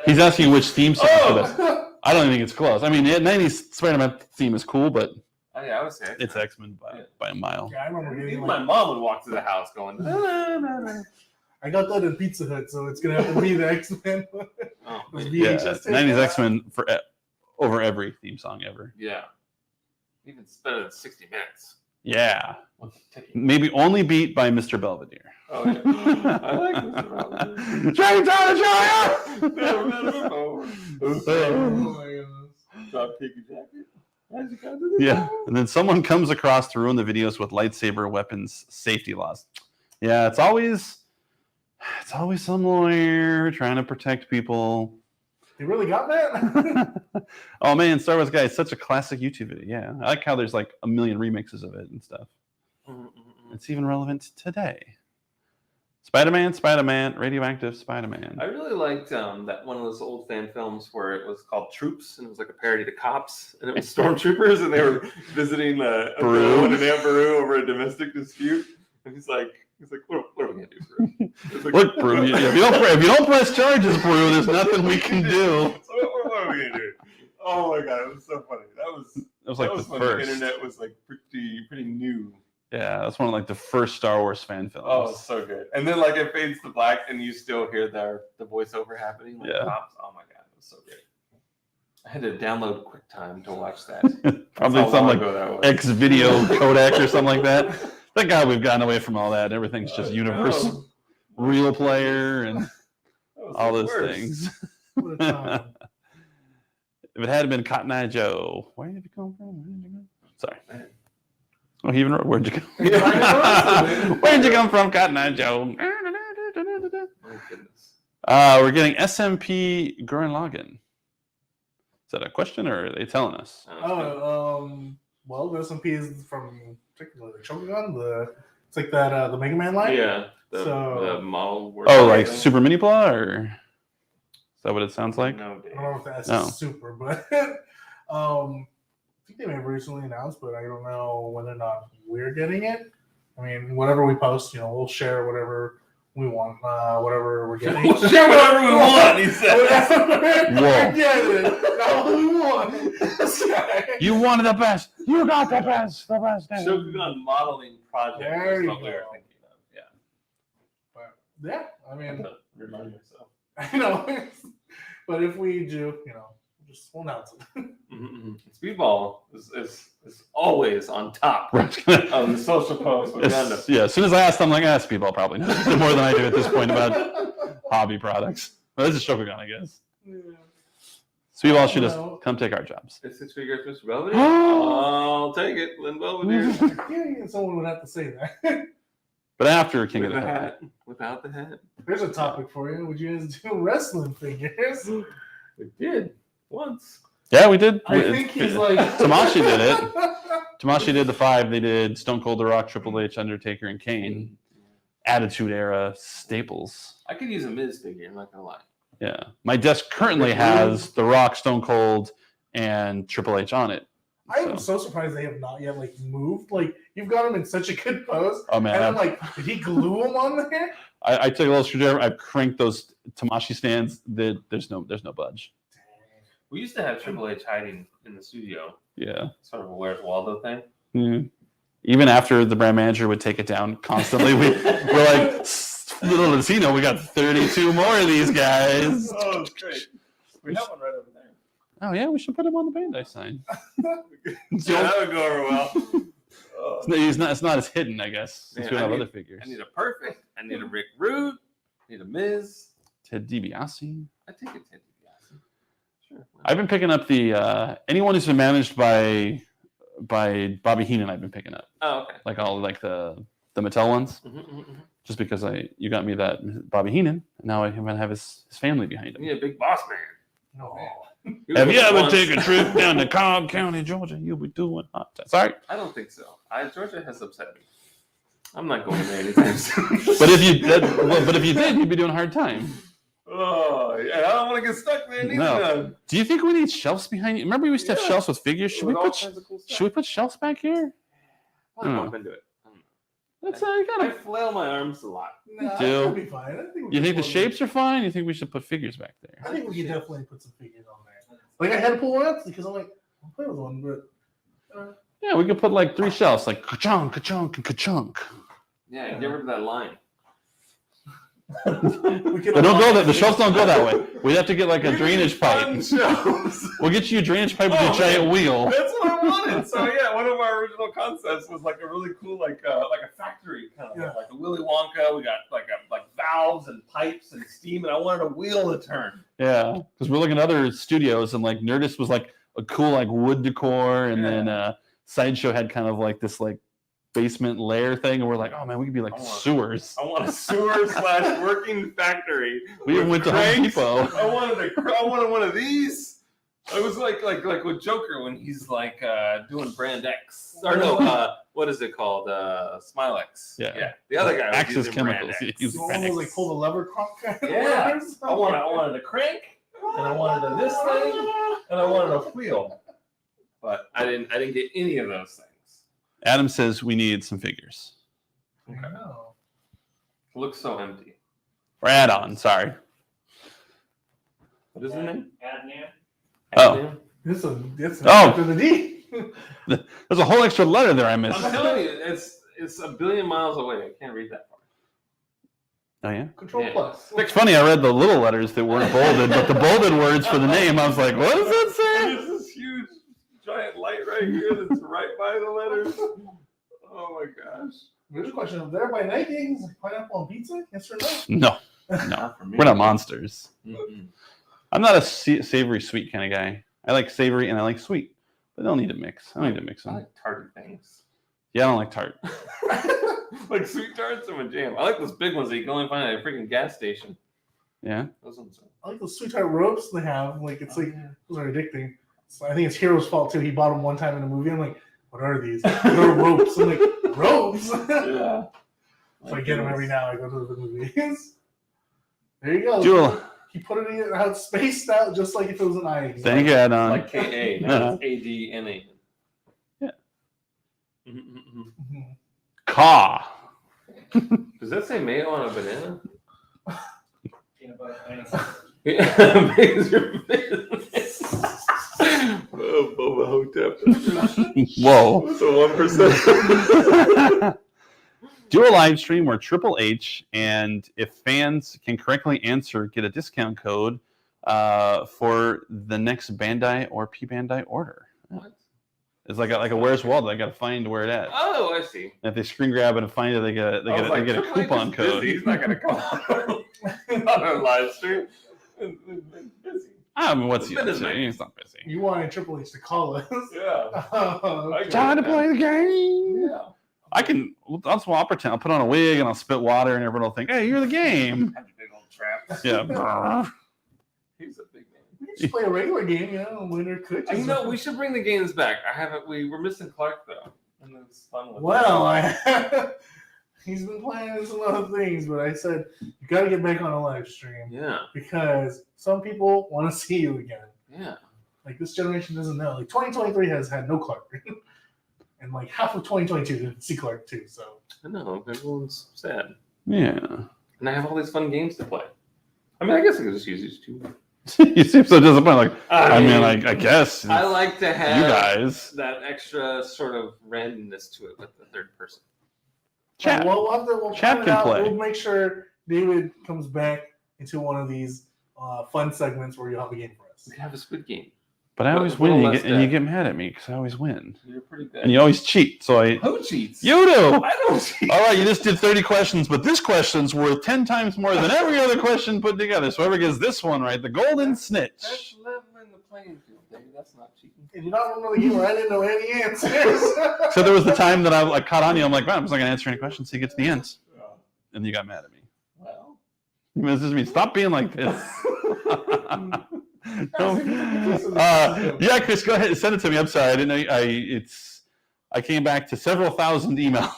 S1: He's asking which theme song is the best. I don't think it's close. I mean, the 90s Spider-Man theme is cool, but
S2: Oh, yeah, I would say
S1: it's X-Men by a mile.
S3: Yeah, I remember getting
S2: Even
S3: like,
S2: my mom would walk to the house going.
S3: I got that at Pizza Hut, so it's gonna have to be the X-Men.
S2: Oh,
S3: Those
S2: man.
S1: Yeah,
S3: VHS tapes.
S1: 90s X-Men over every theme song ever.
S2: Yeah. Even better than 60 Minutes.
S1: Yeah,
S2: What's it take?
S1: maybe only beat by Mr. Belvedere.
S2: Oh, yeah. I like Mr. Belvedere.
S1: James
S2: Never met him before.
S3: Oh my goodness.
S2: Drop kick your jacket. How'd you come to this
S1: Yeah,
S2: house?
S1: and then someone comes across to ruin the videos with lightsaber weapons safety laws. Yeah, it's always some lawyer trying to protect people.
S3: You really got that?
S1: Oh man, Star Wars Guy is such a classic YouTube video. Yeah, I like how there's like a million remixes of it and stuff. It's even relevant today. Spider-Man, Radioactive Spider-Man.
S2: I really liked that one of those old fan films where it was called Troops, and it was like a parody to Cops, and it was stormtroopers, and they were visiting a
S1: Peru.
S2: villain in Peru over a domestic dispute, and he's like, what are we gonna do, Peru? It's like,
S1: Look, Brew, if you don't press charges, Brew, there's nothing we can do.
S2: So what are we gonna do? Oh my god, it was so funny.
S1: It was like the
S2: when
S1: first.
S2: the internet was like pretty new.
S1: Yeah, that's one of like the first Star Wars fan films.
S2: Oh, it's so good. And then like it fades to black, and you still hear the voiceover happening. Like
S1: Yeah.
S2: Cops. Oh my god, it was so great. I had to download QuickTime to watch that.
S1: Probably
S2: That's how
S1: some
S2: long
S1: like
S2: ago that was.
S1: X video codec or something like that. Thank God we've gotten away from all that. Everything's just universal, real player, and
S2: That was
S1: all
S2: the
S1: those
S2: worst.
S1: things.
S3: What a time.
S1: If it had been Cotton Eye Joe, where did you come from? Where did you go? Sorry. Oh, he even wrote, where'd you go? Where'd you come from, Cotton Eye Joe?
S2: Oh goodness.
S1: We're getting SMP Gurren Lagann. Is that a question or are they telling us?
S3: Well, the SMP is from particularly the Shogun. It's like that the Mega Man line.
S2: Yeah.
S3: So-
S2: The model. work
S1: Oh,
S2: and
S1: like
S2: everything.
S1: Super Mini Pla, or is that what it sounds like?
S2: No, Dave.
S3: I don't know if that's
S1: No.
S3: super, but I think they may have recently announced, but I don't know whether or not we're getting it. I mean, whatever we post, we'll share whatever we want, whatever we're getting.
S2: We'll share whatever we want, he said.
S1: Whoa.
S3: Not what we want.
S1: You wanted the best. You got the best. The best.
S2: Shogun modeling project.
S3: There
S2: is
S3: you
S2: what we were
S3: go.
S2: thinking of. Yeah.
S3: But yeah, I mean,
S2: Remind myself.
S3: I know. But if we do, we'll announce it.
S2: Speedball is always on top of the social post with Gundam.
S1: Yeah, as soon as I asked, I'm like, Speedball probably knows more than I do at this point about hobby products. Well, this is Shokugan, I guess.
S3: Yeah.
S1: Speedball should just
S3: Well.
S1: come take our jobs.
S2: It's 6 figures, Mr. Belvedere. I'll take it, Lynn Belvedere.
S3: Yeah, someone would have to say that.
S1: But after King
S2: With
S1: of
S2: the
S1: the Hill.
S2: hat. Without the hat.
S3: There's a topic for you. Would you guys do wrestling figures?
S2: We did once.
S1: Yeah, we did.
S3: I think he's like
S1: Tamashi did it. Tamashi did the 5. They did Stone Cold, The Rock, Triple H, Undertaker, and Kane. Attitude Era staples.
S2: I could use a Miz figure, I'm not going to lie.
S1: Yeah. My desk currently has The Rock, Stone Cold, and Triple H on it.
S3: I am so surprised they have not yet moved. You've got him in such a good pose.
S1: Oh man,
S3: And I'm did he glue him on there?
S1: I took a little screwdriver. I cranked those Tamashi stands. There's no budge.
S2: We used to have Triple H hiding in the studio.
S1: Yeah.
S2: Sort of a Where's Waldo thing.
S1: Mhm. Even after the brand manager would take it down constantly, we're like, Little does he know, we got 32 more of these guys.
S2: Oh, it's great. We have one right over there.
S1: Oh yeah, we should put him on the Bandai sign.
S2: Yeah, that would go over well. Oh.
S1: It's not as hidden, I guess. Since
S2: Man,
S1: we have
S2: I
S1: other
S2: need-
S1: figures.
S2: I need a Perfect. I need a Rick Rude. I need a Miz.
S1: Ted DiBiase.
S2: I take it, Ted DiBiase. Sure.
S1: I've been picking up the anyone who's been managed by Bobby Heenan. I've been picking up
S2: Oh, okay.
S1: like all like the Mattel ones, just because you got me that Bobby Heenan. And now I have his family behind
S2: I
S1: him.
S2: need a big boss man.
S3: No.
S1: Have you ever
S2: Once.
S1: taken a trip down to Cobb County, Georgia? You'll be doing hot test. Sorry,
S2: I don't think so. Georgia has upset me. I'm not going there anytime soon.
S1: but if you did, you'd be doing a hard time.
S2: Oh, yeah, I don't want to get stuck there neither.
S1: No. Do you think we need shelves behind you? Remember we used to have
S2: Yeah.
S1: shelves with figures. Should we
S2: With all
S1: put
S2: kinds of cool stuff.
S1: should we put shelves back here?
S2: I'll bump into it. I don't know.
S1: That's
S2: I
S1: gotta.
S2: flail my arms a lot.
S3: Nah,
S1: Do.
S3: that'll be fine. I think
S1: You think the shapes are fine? You think we should put figures back there?
S3: I think we can definitely put some figures on there. Like I had to pull one out because I'm like, I'll play with one, but
S1: Yeah, we could put like 3 shelves, like ka-chunk, ka-chunk, and ka-chunk.
S2: Yeah, get rid of that line.
S3: we can.
S1: But don't go that. The shelves don't go that way. We'd have to get like a drainage pipe.
S2: Fun shows.
S1: We'll get you a drainage pipe with
S2: Oh,
S1: a giant
S2: man.
S1: wheel.
S2: That's what I wanted. So yeah, one of our original concepts was like a really cool, like a factory kind of,
S3: Yeah.
S2: like a Willy Wonka. We got like valves and pipes and steam, and I wanted a wheel to turn.
S1: Yeah, because we're looking at other studios, and like Nerdist was like a cool like wood decor, and then Sideshow had kind of like this like basement lair thing, and we're like, oh man, we could be like
S2: I want-
S1: sewers.
S2: I want a sewer / working factory.
S1: We even went
S2: with
S1: to Home
S2: cranks.
S1: Depot.
S2: I wanted one of these. It was like with Joker when he's like doing Brand X. Or no, what is it called? Smilex.
S1: Yeah.
S2: The other guy was
S1: Axis
S2: using
S1: Chemicals.
S2: Brand X.
S1: He used
S3: So almost like pull the lever crop kind of
S2: Yeah.
S3: levers.
S2: I wanted a crank, and I wanted this thing, and I wanted a wheel. But I didn't get any of those things.
S1: Adam says we need some figures.
S3: I know.
S2: It looks so empty.
S1: Or add-on, sorry.
S2: What is the name?
S4: Adnan.
S1: Oh.
S3: This is
S1: Oh.
S3: after the D.
S1: There's a whole extra letter there I missed.
S2: I'm telling you, it's a billion miles away. I can't read that far.
S1: Oh yeah.
S3: Control
S2: Yeah.
S3: plus.
S1: It's funny, I read the little letters that weren't bolded, but the bolded words for the name, I was like, what does that say?
S2: There's this huge giant light right here that's right by the letters. Oh my gosh.
S3: There's a question of there by night games, pineapple on pizza? Yes or no?
S1: No,
S2: Not for me.
S1: we're not monsters.
S2: Mm-mm.
S1: I'm not a savory sweet kind of guy. I like savory and I like sweet, but they don't need to mix. I don't need to mix
S2: I
S1: them.
S2: like tarty things.
S1: Yeah, I don't like tart.
S2: Like sweet tarts are my jam. I like those big ones that you can only find at a freaking gas station.
S1: Yeah.
S2: Those ones are.
S3: I like those sweetheart ropes they have. Like it's like those are addicting. So I think it's Hero's fault too. He bought them one time in a movie. I'm like, what are these? They're ropes. I'm like, ropes.
S2: Yeah.
S3: So I get them every now. I go to the movies. There you go.
S1: Jewel,
S3: He put it in how it's spaced out, just like if it was an eye.
S1: thank you, Adon.
S2: Like KA, not ADNA.
S1: Yeah.
S2: Mm-hmm.
S3: Mhm.
S1: Caw.
S2: Does that say mayo on a banana?
S4: Peanut butter. Anything.
S2: Yeah, because your business. Oh, Boba Hotep.
S1: Whoa.
S2: The 1%.
S1: Do a live stream where Triple H, and if fans can correctly answer, get a discount code for the next Bandai or P Bandai order.
S2: What?
S1: It's like a Where's Waldo. I got to find where it at.
S2: Oh, I see.
S1: And if they screen grab it and find it, they get a
S2: Triple H
S1: coupon
S2: is
S1: code.
S2: busy. He's not going to come on a live stream. Busy.
S1: I mean, what's he up
S2: Business
S1: to?
S2: man.
S1: He's not busy.
S3: You wanted Triple H to call us.
S2: Yeah.
S3: Okay.
S1: Time to play the game.
S2: Yeah.
S1: I'll pretend. I'll put on a wig and I'll spit water, and everyone will think, "Hey, you're the game."
S2: Have a big old trap.
S1: Yeah.
S2: He's a big man.
S3: We can just play a regular game, you know, winner could just.
S2: You know, we should bring the games back. We were missing Clark though, and it was fun with
S3: Well, he's been playing some other things, but I said you got to get back on a live stream
S2: Yeah,
S3: because some people want to see you again.
S2: yeah.
S3: Like this generation doesn't know. Like 2023 has had no Clark, and like half of 2022 didn't see Clark too. So
S2: I know everyone's sad,
S1: Yeah.
S2: and I have all these fun games to play. I mean, I guess I could just use these two.
S1: You seem so disappointed. Like, I mean, I guess
S2: I like to have
S1: you guys.
S2: that extra sort of randomness to it with the third person.
S1: Chat.
S3: We'll
S1: Chat
S3: plan it
S1: can
S3: out.
S1: play.
S3: We'll make sure David comes back into one of these fun segments where you'll have a game for us.
S2: We can have a Squid Game.
S1: But I always win, and you get mad at me because I always win.
S2: You're pretty good.
S1: And you always cheat. So
S2: Who cheats?
S1: You do.
S2: I don't cheat.
S1: All right, you just did 30 questions, but this question's worth 10 times more than every other question put together. So whoever gets this one right, the golden snitch.
S2: That's leveling the playing field, David. That's not cheating.
S3: And you don't remember the game where I didn't know any answers.
S1: So there was the time that I caught on you. I'm like, man, I'm just not gonna answer any questions. So you get to the end, and you got mad at me.
S2: Well,
S1: This is me. Stop being like this. Yeah, Chris, go ahead. Send it to me. I'm sorry. I didn't know. I came back to several thousand emails.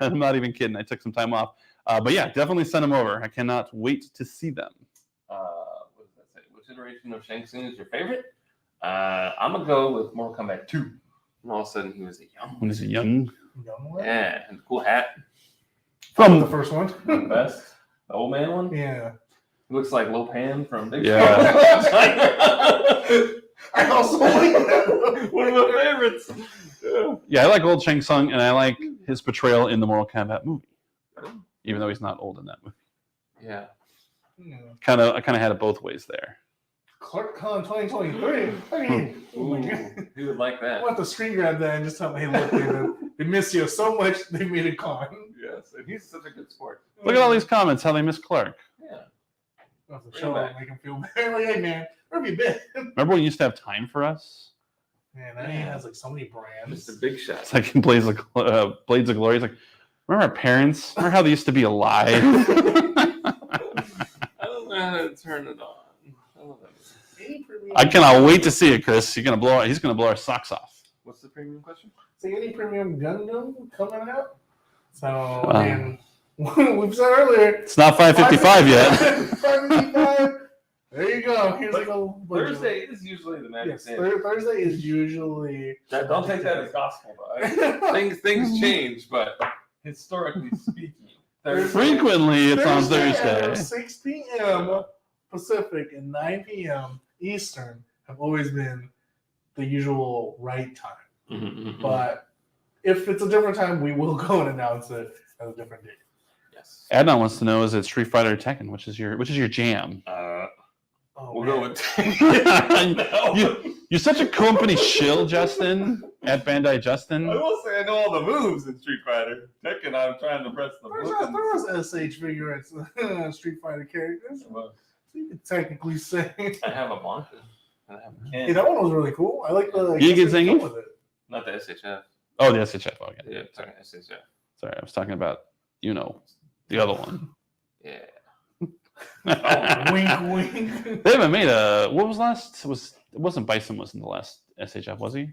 S1: I'm not even kidding. I took some time off. But yeah, definitely send them over. I cannot wait to see them.
S2: what does that say? Which iteration of Shang Tsung is your favorite? I'm gonna go with Mortal Kombat 2. And all of a sudden, he was a young.
S1: When is it young?
S2: Yeah, and the cool hat.
S3: From the first one.
S2: The best. The old man one.
S3: Yeah.
S2: He looks like Lopan from Big
S1: Yeah.
S3: I also like that
S2: One of my favorites. Yeah.
S1: Yeah, I like old Shang Tsung, and I like his portrayal in the Mortal Kombat movie, even though he's not old in that movie.
S2: Yeah.
S1: I kind of had it both ways there.
S3: Clark Con 2023. I mean, oh my
S2: Ooh,
S3: God.
S2: he would like
S3: I
S2: that.
S3: want to screen grab that and just tell me, hey, look, David, they miss you so much, they made a con.
S2: Yes, and he's such a good sport.
S1: Look at all these comments, how they miss Clark.
S2: Yeah.
S3: That's the show make him feel better. Like, hey, man, where have you been?
S1: Remember when you used to have time for us?
S3: Man, that man has like so many brands.
S2: Mr. Big Shot.
S1: It's like in Blades of Glory. It's like, remember our parents? Remember how they used to be alive?
S2: I don't know how to turn it on. I love that movie.
S1: I cannot wait to see it, Chris. He's gonna blow our socks off.
S2: What's the premium question?
S3: See any premium Gundam coming out? So, I mean, we've said earlier.
S1: It's not 5:55 yet.
S3: 5:55. There you go. Here's like a
S2: Thursday is usually the magic
S3: Yes,
S2: day.
S3: Thursday is usually.
S2: Don't take that as gospel, though. Things change, but historically speaking,
S1: Frequently, it's on
S3: at
S1: Thursday.
S3: 6 p.m. Pacific and 9 p.m. Eastern have always been the usual right time.
S2: Mm-hmm.
S3: But if it's a different time, we will go and announce it at a different date.
S2: Yes.
S1: Adnan wants to know: is it Street Fighter or Tekken? Which is your jam?
S2: We'll go with
S1: You're such a company shill, Justin. At Bandai, Justin.
S2: I will say I know all the moves in Street Fighter. Tekken, I'm trying to press the buttons.
S3: There was SH figures, Street Fighter characters. So you could technically say.
S2: I have a Blanca. And I have a Ken.
S3: Yeah, that one was really cool. I like the.
S1: You get Zangief?
S3: with it.
S2: Not the SHF.
S1: Oh, the SHF. Okay.
S2: Yeah, sorry, SHF.
S1: Sorry, I was talking about the other one.
S2: Yeah.
S3: Oh, wink, wink.
S1: They haven't made a. What was last? It wasn't Bison was in the last SHF, was he?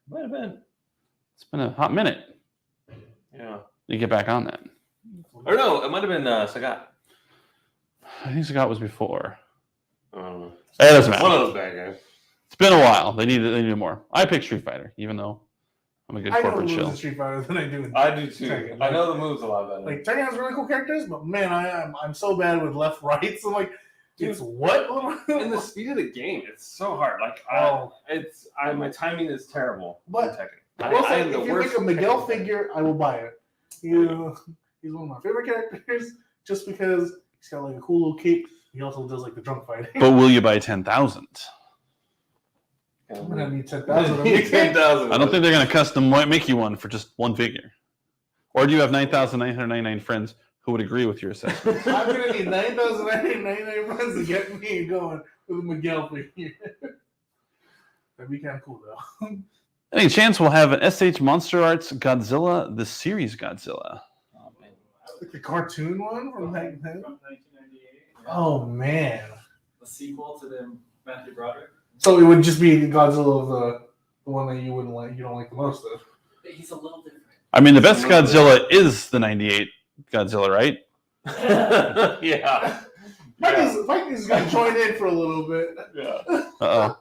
S2: Might have been.
S1: It's been a hot minute.
S2: Yeah.
S1: You get back on that.
S2: Or no, it might have been Sagat.
S1: I think Sagat was before.
S2: I don't know.
S1: It doesn't matter.
S2: One of those bad guys.
S1: It's been a while. They need more. I pick Street Fighter, even though I'm a good
S3: I know
S1: corporate
S3: the moves
S1: shill.
S3: in Street Fighter than I do in
S2: I do too.
S3: Tekken.
S2: I know the moves a lot better.
S3: Like Tekken has really cool characters, but man, I'm so bad with left rights. I'm like, it's what?
S2: in the speed of the game, it's so hard. Like, my timing is terrible.
S3: But-
S2: in Tekken.
S3: Well,
S2: I am
S3: if
S2: the
S3: you
S2: worst.
S3: make a Miguel
S2: Tekken.
S3: figure, I will buy it. He's one of my favorite characters, just because he's got like a cool little cape. He also does like the drunk fighting.
S1: But will you buy 10,000?
S3: I'm gonna need 10,000.
S2: You 10,000.
S1: I don't think they're going to custom make you one for just one figure. Or do you have 9,999 friends who would agree with your assessment?
S3: I'm gonna need 9,999 friends to get me going with a Miguel figure. That'd be kind of cool though.
S1: Any chance we'll have an SH Monster Arts Godzilla, the series Godzilla?
S2: Oh, man.
S3: Like the cartoon one from back then.
S4: From 1998.
S3: Oh man!
S4: The sequel to the Matthew Broderick.
S3: So it would just be Godzilla of the one that you wouldn't like, you don't like the most of.
S4: He's a little different.
S1: I mean, the best Godzilla is the 98 Godzilla, right?
S2: Yeah.
S3: Mikey's gonna join in for a little bit.
S2: Yeah.
S1: Uh-oh.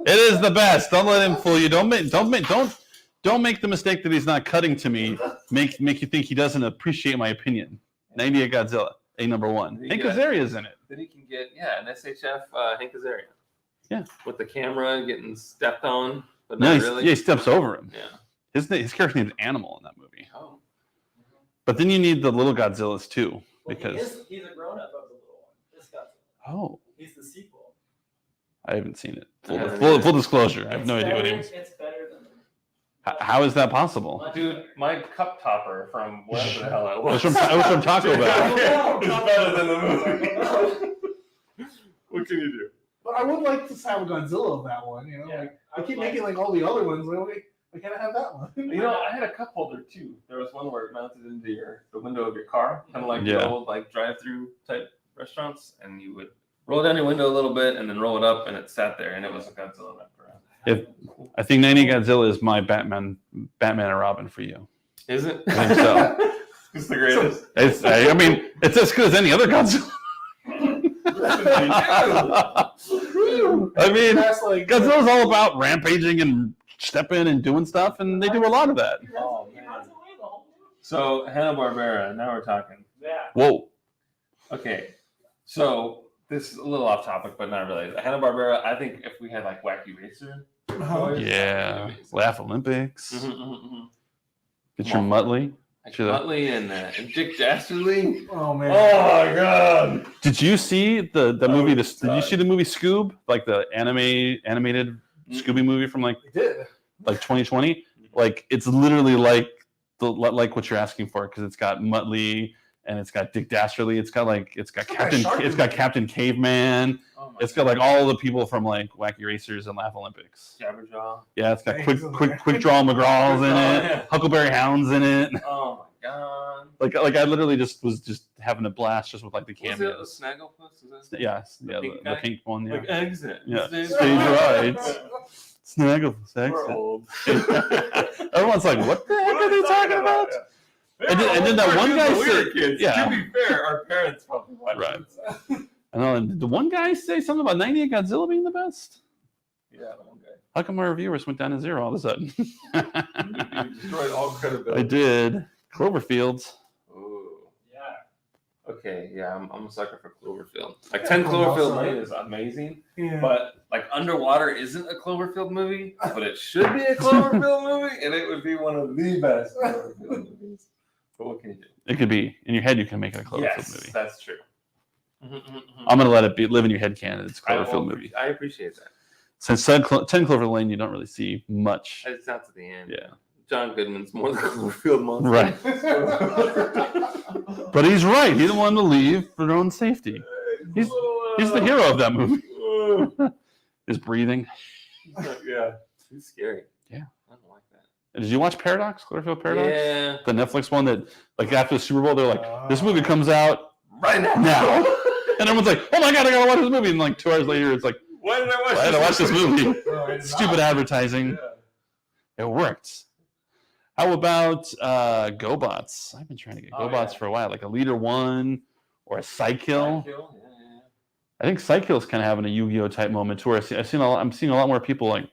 S1: It is the best. Don't let him fool you. Don't make the mistake that he's not cutting to me. Make you think he doesn't appreciate my opinion. 98 Godzilla, number one. Hank Azaria's in it.
S2: Then he can get an SHF Hank Azaria.
S1: Yeah.
S2: With the camera getting stepped on, but
S1: No,
S2: not really.
S1: he steps over him.
S2: Yeah.
S1: His character name's Animal in that movie.
S2: Oh.
S1: But then you need the little Godzillas too,
S4: Well,
S1: because
S4: he's a grown up of the little one. This Godzilla.
S1: oh,
S4: He's the sequel.
S1: I haven't seen it.
S2: Yeah.
S1: Full disclosure, I have no idea what it was.
S4: It's better than.
S1: How is that possible?
S2: Dude, my cup topper from wherever the hell it
S1: It was
S2: was.
S1: from Taco Bell.
S2: It's better than the movie. What can you do?
S3: But I would like to have a Godzilla of that one. You know,
S4: Yeah,
S3: like
S4: I
S3: they keep
S4: would like-
S3: making like all the other ones. Like, why can't I have that one?
S2: You know, I had a cup holder too. There was one where it mounted into the window of your car, kind of like
S1: Yeah.
S2: the old like drive-through type restaurants, and you would roll down your window a little bit and then roll it up, and it sat there, and it was a Godzilla wrapped around.
S1: I think 90 Godzilla is my Batman and Robin for you.
S2: Is it?
S1: I think so.
S2: It's the greatest.
S1: I mean, it's as good as any other Godzilla. I mean,
S3: That's like
S1: Godzilla's all about rampaging and stepping and doing stuff, and they do a lot of that.
S2: Oh, man. So Hanna-Barbera. Now we're talking.
S4: Yeah.
S1: Whoa.
S2: Okay, so this is a little off topic, but not really. Hanna-Barbera. I think if we had like Wacky Racer.
S3: Oh,
S1: Yeah. Laugh Olympics.
S2: Mm-hmm.
S1: Get your Muttley.
S2: Like
S1: Should I-
S2: Muttley and Dick Dastardly.
S3: Oh man.
S2: Oh my god!
S1: Did you see the movie?
S2: my
S1: Did you
S2: God.
S1: see the movie Scoob? Like the animated Scooby movie from like
S3: They did.
S1: 2020? Like it's literally like what you're asking for, because it's got Muttley and it's got Dick Dastardly. It's got Captain Caveman.
S2: Oh my
S1: It's got like all the people from like Wacky Racers and Laugh Olympics.
S2: Jabberjaw.
S1: Yeah, it's got
S3: Thanks.
S1: quick draw McGraw's in it.
S2: Yeah.
S1: Huckleberry Hound's in it.
S2: Oh my god.
S1: Like I literally was just having a blast just with like the
S2: Was it a
S1: cameos.
S2: Snagglepuss? Is that
S1: Yeah,
S2: The pink
S1: the
S2: guy?
S1: pink one. Yeah,
S2: like exit?
S1: Yeah.
S2: Stage
S1: Stage
S2: right.
S1: right. Snaggle.
S2: We're old.
S1: Everyone's like, "What the heck are they talking about?" And then that one guy said-
S2: kids.
S1: yeah.
S2: To be fair, our parents probably watched
S1: Right.
S2: this.
S1: And then did the one guy say something about 98 Godzilla being the best?
S2: Yeah, the one guy.
S1: How come our viewers went down to zero all of a sudden?
S2: You destroyed all credibility.
S1: I did. Cloverfield.
S2: Ooh.
S4: Yeah.
S2: Okay, yeah, I'm a sucker for Cloverfield. Like 10 Cloverfield Lane is amazing,
S3: Yeah.
S2: but like Underwater isn't a Cloverfield movie, but it should be a Cloverfield movie, and it would be one of the best Cloverfield movies. But what can you do?
S1: It could be in your head. You can make it a Cloverfield
S2: Yes,
S1: movie.
S2: that's true.
S1: I'm gonna let it live in your head canon. It's a Cloverfield movie.
S2: I appreciate that.
S1: Since 10 Cloverfield Lane, you don't really see much.
S2: It's not to the end.
S1: Yeah,
S2: John Goodman's more the Cloverfield monster.
S1: right. But he's right. He didn't want him to leave for their own safety. He's the hero of that movie. His breathing.
S2: Yeah, he's scary.
S1: Yeah.
S2: I don't like that.
S1: Did you watch Paradox? Cloverfield Paradox?
S2: Yeah.
S1: The Netflix one that, like, after the Super Bowl, they're like, this movie comes out
S2: Right now.
S1: now. And everyone's like, oh my God, I gotta watch this movie. And like 2 hours later, it's like,
S2: Why did I watch
S1: I had to watch this movie.
S3: No, it's
S1: Stupid
S3: not.
S1: advertising.
S2: Yeah.
S1: It worked. How about GoBots? I've been trying to get
S2: Oh,
S1: GoBots
S2: yeah.
S1: for a while, like a Leader One or a Psykill.
S2: Yeah.
S1: I think Psykill's kind of having a Yu-Gi-Oh type moment too. I'm seeing a lot more people like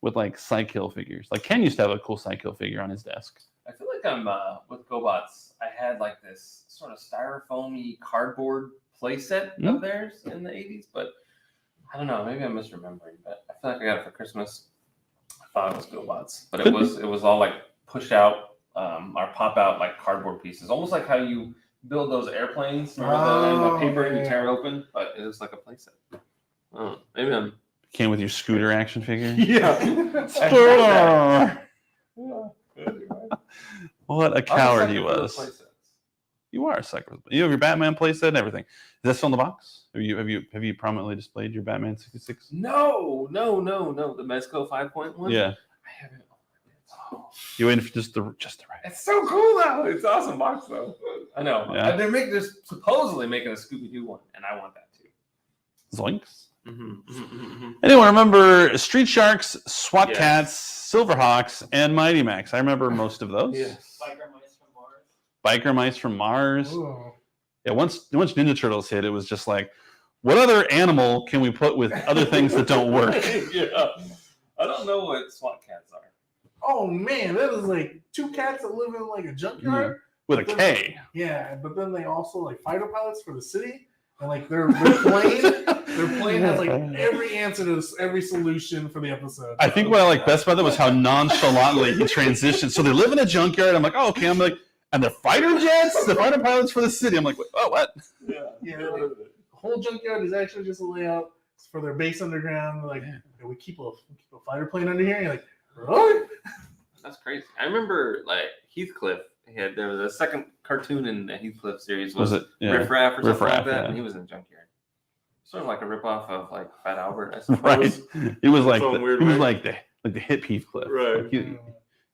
S1: with like Psykill figures. Like Ken used to have a cool Psykill figure on his desk.
S2: I feel like I'm with GoBots. I had like this sort of styrofoamy cardboard playset of theirs in the 80s, but I don't know. Maybe I'm misremembering. But I feel like I got it for Christmas. I thought it was GoBots, but it was all like push out or pop out like cardboard pieces, almost like how you build those airplanes and the paper and you
S3: yeah.
S2: tear open, but it was like a playset. Oh, maybe I'm.
S1: Came with your scooter action figure.
S2: Yeah.
S1: Scooter!
S2: Yeah.
S1: What a
S2: I'm
S1: coward he
S2: sucker for the
S1: was.
S2: playsets.
S1: You are a sucker. You have your Batman playset and everything. Is that still in the box? Have you prominently displayed your Batman 66?
S2: No. The Mezco 5.1.
S1: Yeah.
S2: I haven't.
S1: You waiting for just the right.
S2: It's so cool though. It's an awesome box though. I know.
S1: Yeah.
S2: And they're supposedly making a Scooby Doo one, and I want that too.
S1: Zoinks.
S2: Mm-hmm.
S1: Anyone remember Street Sharks, SWAT
S2: Yes.
S1: Cats, Silverhawks, and Mighty Max? I remember most of those.
S2: Yes.
S4: Biker Mice from Mars.
S1: Biker Mice from Mars.
S3: Ooh.
S1: Yeah, once Ninja Turtles hit, it was just like, what other animal can we put with other things that don't work?
S2: Yeah. I don't know what SWAT cats are.
S3: Oh man, that was like 2 cats that live in like a junkyard.
S1: With a K.
S3: Yeah, but then they also like fighter pilots for the city, and like their plane, their plane has like every answer to every solution for the episode.
S1: I think what I like best about that was how nonchalantly he transitioned. So they live in a junkyard. I'm like, oh, okay. I'm like, And they're fighter jets, the fighter pilots for the city. I'm like, oh, what?
S2: Yeah.
S3: Yeah, the whole junkyard is actually just a layout for their base underground. Like, we keep a fighter plane under here. And you're like, really?
S2: That's crazy. I remember like Heathcliff. There was a second cartoon in the Heathcliff series.
S1: Was it? Yeah.
S2: Riff Raff or something
S1: Riff Raff,
S2: like that?
S1: yeah.
S2: And he was in a junkyard. Sort of like a ripoff of like Fat Albert, I suppose.
S1: Right. He was like
S2: Some weird
S1: he was
S2: way.
S1: like the hip Heathcliff.
S2: Right.
S1: Like,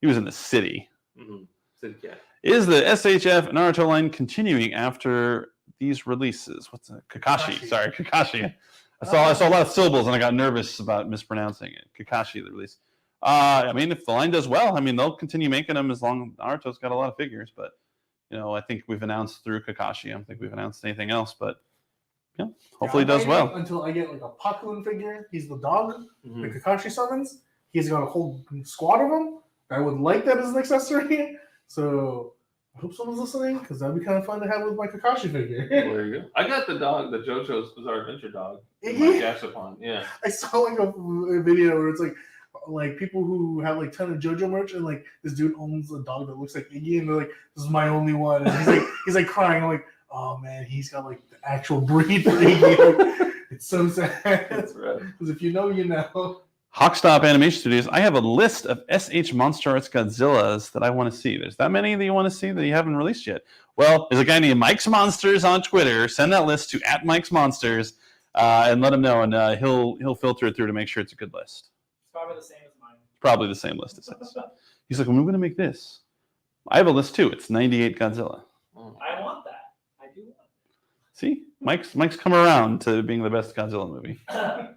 S1: he was in the city.
S2: Mm-hmm. City Cat.
S1: Is the SHF Naruto line continuing after these releases? What's that? Kakashi. Sorry, Kakashi. I saw a lot of syllables and I got nervous about mispronouncing it. Kakashi, the release. I mean, if the line does well, I mean, they'll continue making them as long as Naruto's got a lot of figures. But, I think we've announced through Kakashi. I don't think we've announced anything else. But, hopefully it does well.
S3: Until I get like a Pakun figure. He's the dog.
S2: Mm-hmm.
S3: The Kakashi summons. He's got a whole squad of them. I would like that as an accessory. So I hope someone's listening because that'd be kind of fun to have with my Kakashi figure.
S2: There you go. I got the dog, the JoJo's Bizarre Adventure dog. My Gashapon. Yeah.
S3: I saw like a video where it's like people who have like ton of JoJo merch and like this dude owns a dog that looks like Iggy and they're like, this is my only one. And he's like crying. I'm like, oh man, he's got like the actual breed for Iggy. Like, it's so sad.
S2: That's right.
S3: Because if you know, you know.
S1: Hawkstop Animation Studios. I have a list of SH Monster Arts Godzillas that I want to see. There's that many that you want to see that you haven't released yet. Well, there's a guy named Mike's Monsters on Twitter. Send that list to @Mike's Monsters and let him know, and he'll filter it through to make sure it's a good list.
S4: It's probably the same as mine.
S1: Probably the same list it says. He's like, well, we're going to make this. I have a list too. It's 98 Godzilla.
S4: I want that. I do want
S1: See, Mike's come around to being the best Godzilla movie.
S4: that.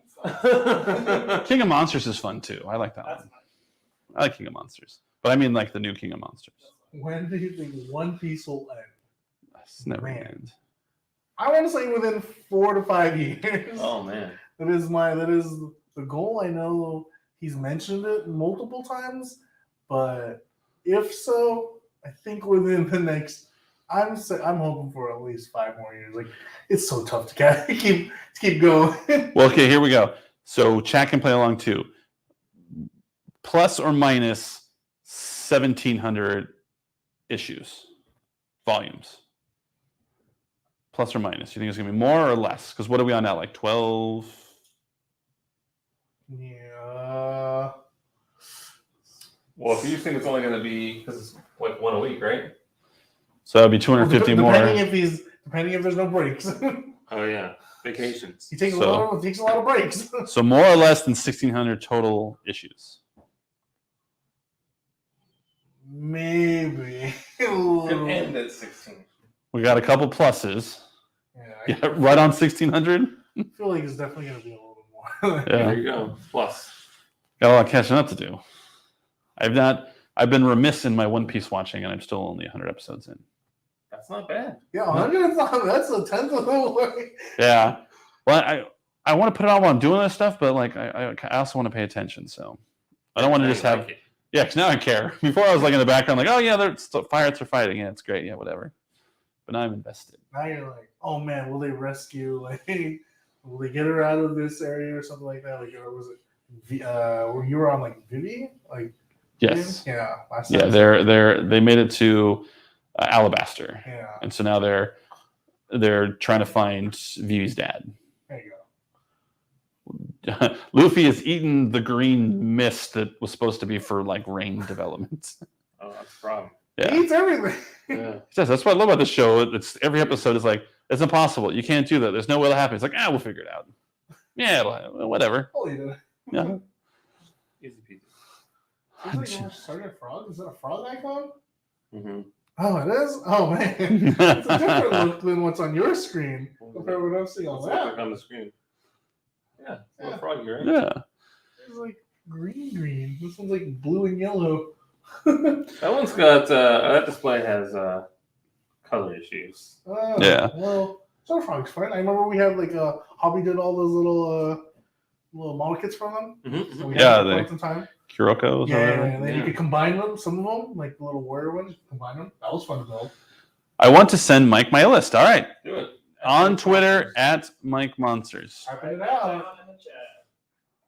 S1: King of Monsters is fun too. I like that
S4: That's
S1: one. I like King of Monsters, but I mean like the new King of Monsters.
S3: When do you think One Piece will end?
S1: It's never
S3: Man.
S1: gonna end.
S3: I want to say within 4 to 5 years.
S2: Oh man.
S3: That is the goal. I know he's mentioned it multiple times, but if so, I think within the next, I'm hoping for at least 5 more years. Like it's so tough to keep going.
S1: Well, okay, here we go. So chat can play along too. Plus or minus 1,700 volumes. Plus or minus. You think it's gonna be more or less? Because what are we on now? Like 12?
S3: Yeah.
S2: Well, if you think it's only going to be because it's like one a week, right?
S1: So that'd be 250 more.
S3: Depending if there's no breaks.
S2: Oh yeah, vacations.
S3: He takes a
S1: So-
S3: lot of breaks.
S1: So more or less than 1,600 total issues.
S3: Maybe.
S2: Could end at 16.
S1: We got a couple pluses.
S3: Yeah,
S1: Yeah, right on 1,600.
S3: I feel like it's definitely gonna be a little bit more.
S1: Yeah.
S2: There you go. Plus.
S1: Got a lot of catching up to do. I've been remiss in my One Piece watching, and I'm still only 100 episodes in.
S2: That's not bad.
S3: Yeah, 100 is not, that's a tenth of the way.
S1: Yeah. Well, I want to put it on while I'm doing this stuff, but like I also want to pay attention. So I don't want to just have.
S2: Like it.
S1: Yeah, because now I care. Before I was like in the background, like, oh yeah, pirates are fighting. Yeah, it's great. Yeah, whatever. But now I'm invested.
S3: Now you're like, oh man, will they rescue? Like, will they get her out of this area or something like that? Like, or was it? Where you were on like Vivi? Like,
S1: Yes.
S3: yeah. Last
S1: Yeah,
S3: time.
S1: they made it to Alabaster,
S3: Yeah.
S1: and so now they're trying to find Vivi's dad.
S3: There you go.
S1: Luffy has eaten the green mist that was supposed to be for like rain development.
S2: Oh, that's the problem.
S1: Yeah.
S3: He eats everything.
S2: Yeah.
S1: He says, that's what I love about the show. It's every episode is like, it's impossible. You can't do that. There's no way it'll happen. It's like, we'll figure it out. Yeah, whatever.
S3: I'll eat it.
S1: Yeah.
S2: Easy peasy.
S3: Seems like you started a frog. Is that a frog icon?
S2: Mm-hmm.
S3: Oh, it is. Oh man, it's a different look than what's on your screen compared to what I'm seeing on
S2: What's
S3: that.
S2: like on the screen? Yeah, it's a
S3: Yeah.
S2: little froggy, right?
S1: Yeah.
S3: It's like green. This one's like blue and yellow.
S2: That one's got that display has color issues.
S1: Yeah.
S3: Well, so frog's fine. I remember we had like Hobby did all those little model kits from them.
S2: Mm-hmm.
S3: So we
S1: Yeah,
S3: had
S1: they-
S3: quite some time.
S1: Kuroko's or
S3: Yeah,
S1: whatever.
S3: and then you
S2: Yeah.
S3: could combine them. Some of them, like the little warrior ones, combine them. That was fun to build.
S1: I want to send Mike my list. All right.
S2: Do it.
S1: On Twitter @Mike Monsters.
S3: Typing it
S4: Down
S3: out.
S4: in the chat.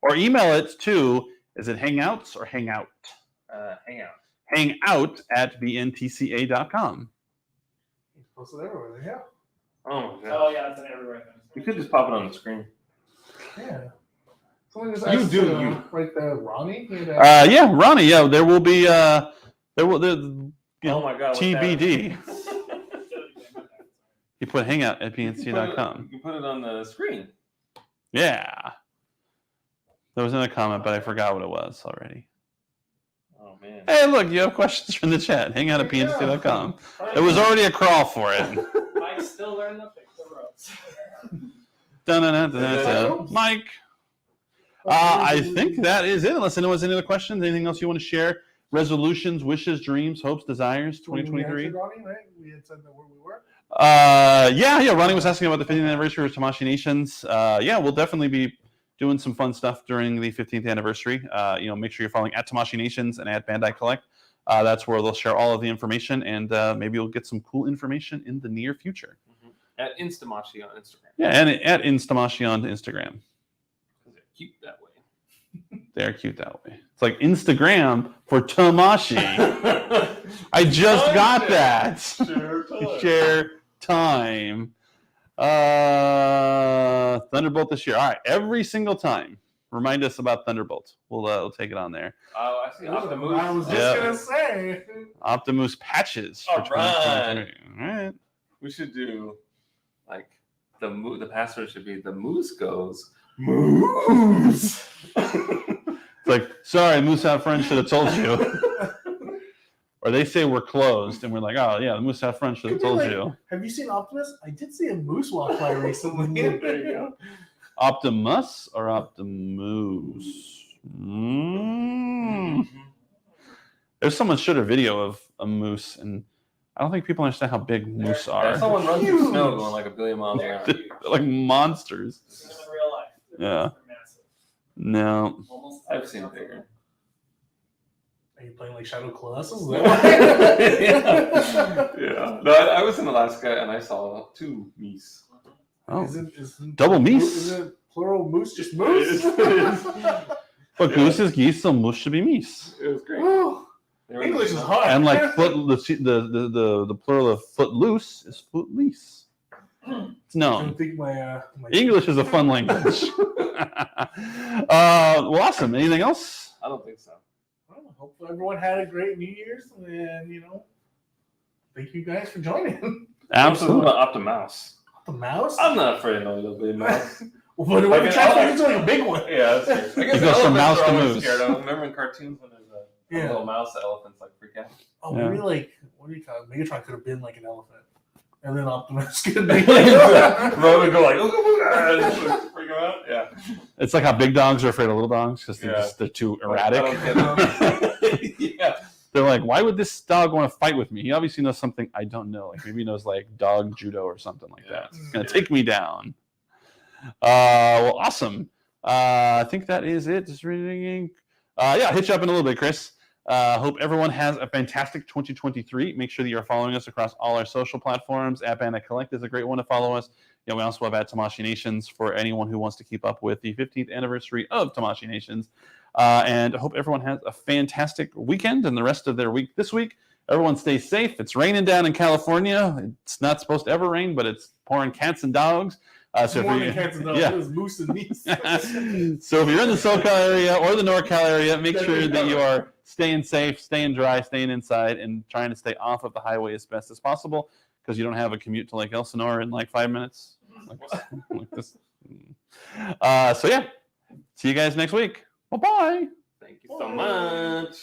S1: Or email it to, is it Hangouts or Hangout?
S2: Hangout.
S1: Hangout at bntca.com.
S3: It's posted everywhere. Yeah.
S2: Oh my god.
S4: Oh yeah, it's in everywhere.
S2: You could just pop it on the screen.
S3: Yeah. Someone just
S2: You
S3: asked
S2: do,
S3: you.
S2: you.
S3: Right there, Ronnie.
S1: Yeah, Ronnie. Yeah, there will be. There will.
S2: Oh my god. what's
S1: TBD.
S2: happening?
S1: You put Hangout at
S2: You can
S1: bntca.com.
S2: put it on the screen.
S1: Yeah. There was another comment, but I forgot what it was already.
S2: Oh man.
S1: Hey, look, you have questions from the chat. Hangout at bntca.com. There was already a crawl for it.
S4: Mike's still learning to fix the ropes.
S1: Dun-dun-dun-dun-dun. Mike. I think that is it. Unless anyone has any other questions, anything else you want to share? Resolutions, wishes, dreams, hopes, desires, 2023.
S3: Ronnie, right? We had said that where we were.
S1: Yeah. Ronnie was asking about the 15th anniversary of Tamashii Nations. Yeah, we'll definitely be doing some fun stuff during the 15th anniversary. Make sure you're following at Tamashii Nations and at Bandai Collect. That's where they'll share all of the information, and maybe you'll get some cool information in the near future.
S2: Mm-hmm. At Instamashi on Instagram.
S1: Yeah, and at Instamashi on Instagram.
S2: They're cute that way.
S1: They're cute that way. It's like Instagram for Tamashi. I just got that. Share time. Thunderbolt this year. All right, every single time. Remind us about Thunderbolt. We'll take it on there.
S2: Oh, I see. Optimus.
S3: I was just gonna say.
S1: Optimus patches for
S2: All right.
S1: 2023. All right.
S2: We should do like the password should be the moose goes moose.
S1: It's like, sorry, Moose Out Friends should have told you. Or they say we're closed, and we're like, oh yeah, the Moose Out Friends should have told you.
S3: Have you seen Optimus? I did see a moose walk by recently.
S2: There you go.
S1: Optimus or Optimus? There's someone showed a video of a moose, and I don't think people understand how big moose are.
S2: Someone runs through snow going like a billion miles an hour.
S1: They're like monsters.
S4: This is in real life.
S1: Yeah.
S4: They're massive.
S1: No.
S4: Almost.
S2: I've seen bigger.
S3: Are you playing like Shadow Colossus?
S2: Yeah. No, I was in Alaska and I saw 2 meese.
S1: Oh,
S3: Isn't
S1: double meese?
S3: Is it plural moose? Just moose?
S1: but goose is geese, so moose should be meese.
S2: It was great.
S3: Woo.
S2: They were
S3: English is
S2: just-
S3: hard.
S1: And like foot, the plural of foot loose is foot lease. It's
S3: I
S1: known.
S3: don't think my
S1: English is a fun language. Well, awesome. Anything else?
S2: I don't think so.
S3: Well, hope everyone had a great New Year's, and thank you guys for joining.
S1: Absolutely.
S2: Optimus.
S3: The mouse?
S2: I'm not afraid of no little bitty mouse.
S3: What
S2: Like
S3: if
S2: an
S3: transform into like a big one?
S2: Yeah, that's true. I guess
S1: It goes from
S2: elephants
S1: mouse
S2: are
S1: to
S2: always
S1: moose.
S2: Scared. I remember in cartoons when there's a
S3: Yeah.
S2: little mouse, the elephants like freak out.
S3: Oh,
S1: Yeah.
S3: maybe like what do you call it? Megatron could have been like an elephant, and then Optimus could be.
S2: Bro would go like, freak him out. Yeah.
S1: It's like how big dogs are afraid of little dogs because
S2: Yeah.
S1: they're too
S2: I
S1: erratic.
S2: don't get it. Yeah.
S1: They're like, why would this dog want to fight with me? He obviously knows something I don't know. Like maybe he knows like dog judo or something like that. It's gonna take me down. Well, awesome. I think that is it. Just reading. Yeah, hit you up in a little bit, Chris. Hope everyone has a fantastic 2023. Make sure that you're following us across all our social platforms. At Bandai Collect is a great one to follow us. We also have at Tamashii Nations for anyone who wants to keep up with the 15th anniversary of Tamashii Nations. And I hope everyone has a fantastic weekend and the rest of their week this week. Everyone stay safe. It's raining down in California. It's not supposed to ever rain, but it's pouring cats and dogs. So
S3: More
S1: if
S3: than
S1: you-
S3: cats and dogs.
S1: yeah.
S3: It was moose and meese.
S1: So if you're in the SoCal area or the NorCal area, make sure that you are staying safe, staying dry, staying inside, and trying to stay off of the highway as best as possible because you don't have a commute to Lake Elsinore in like 5 minutes. Like this. So yeah, see you guys next week. Bye-bye.
S2: Thank you so much.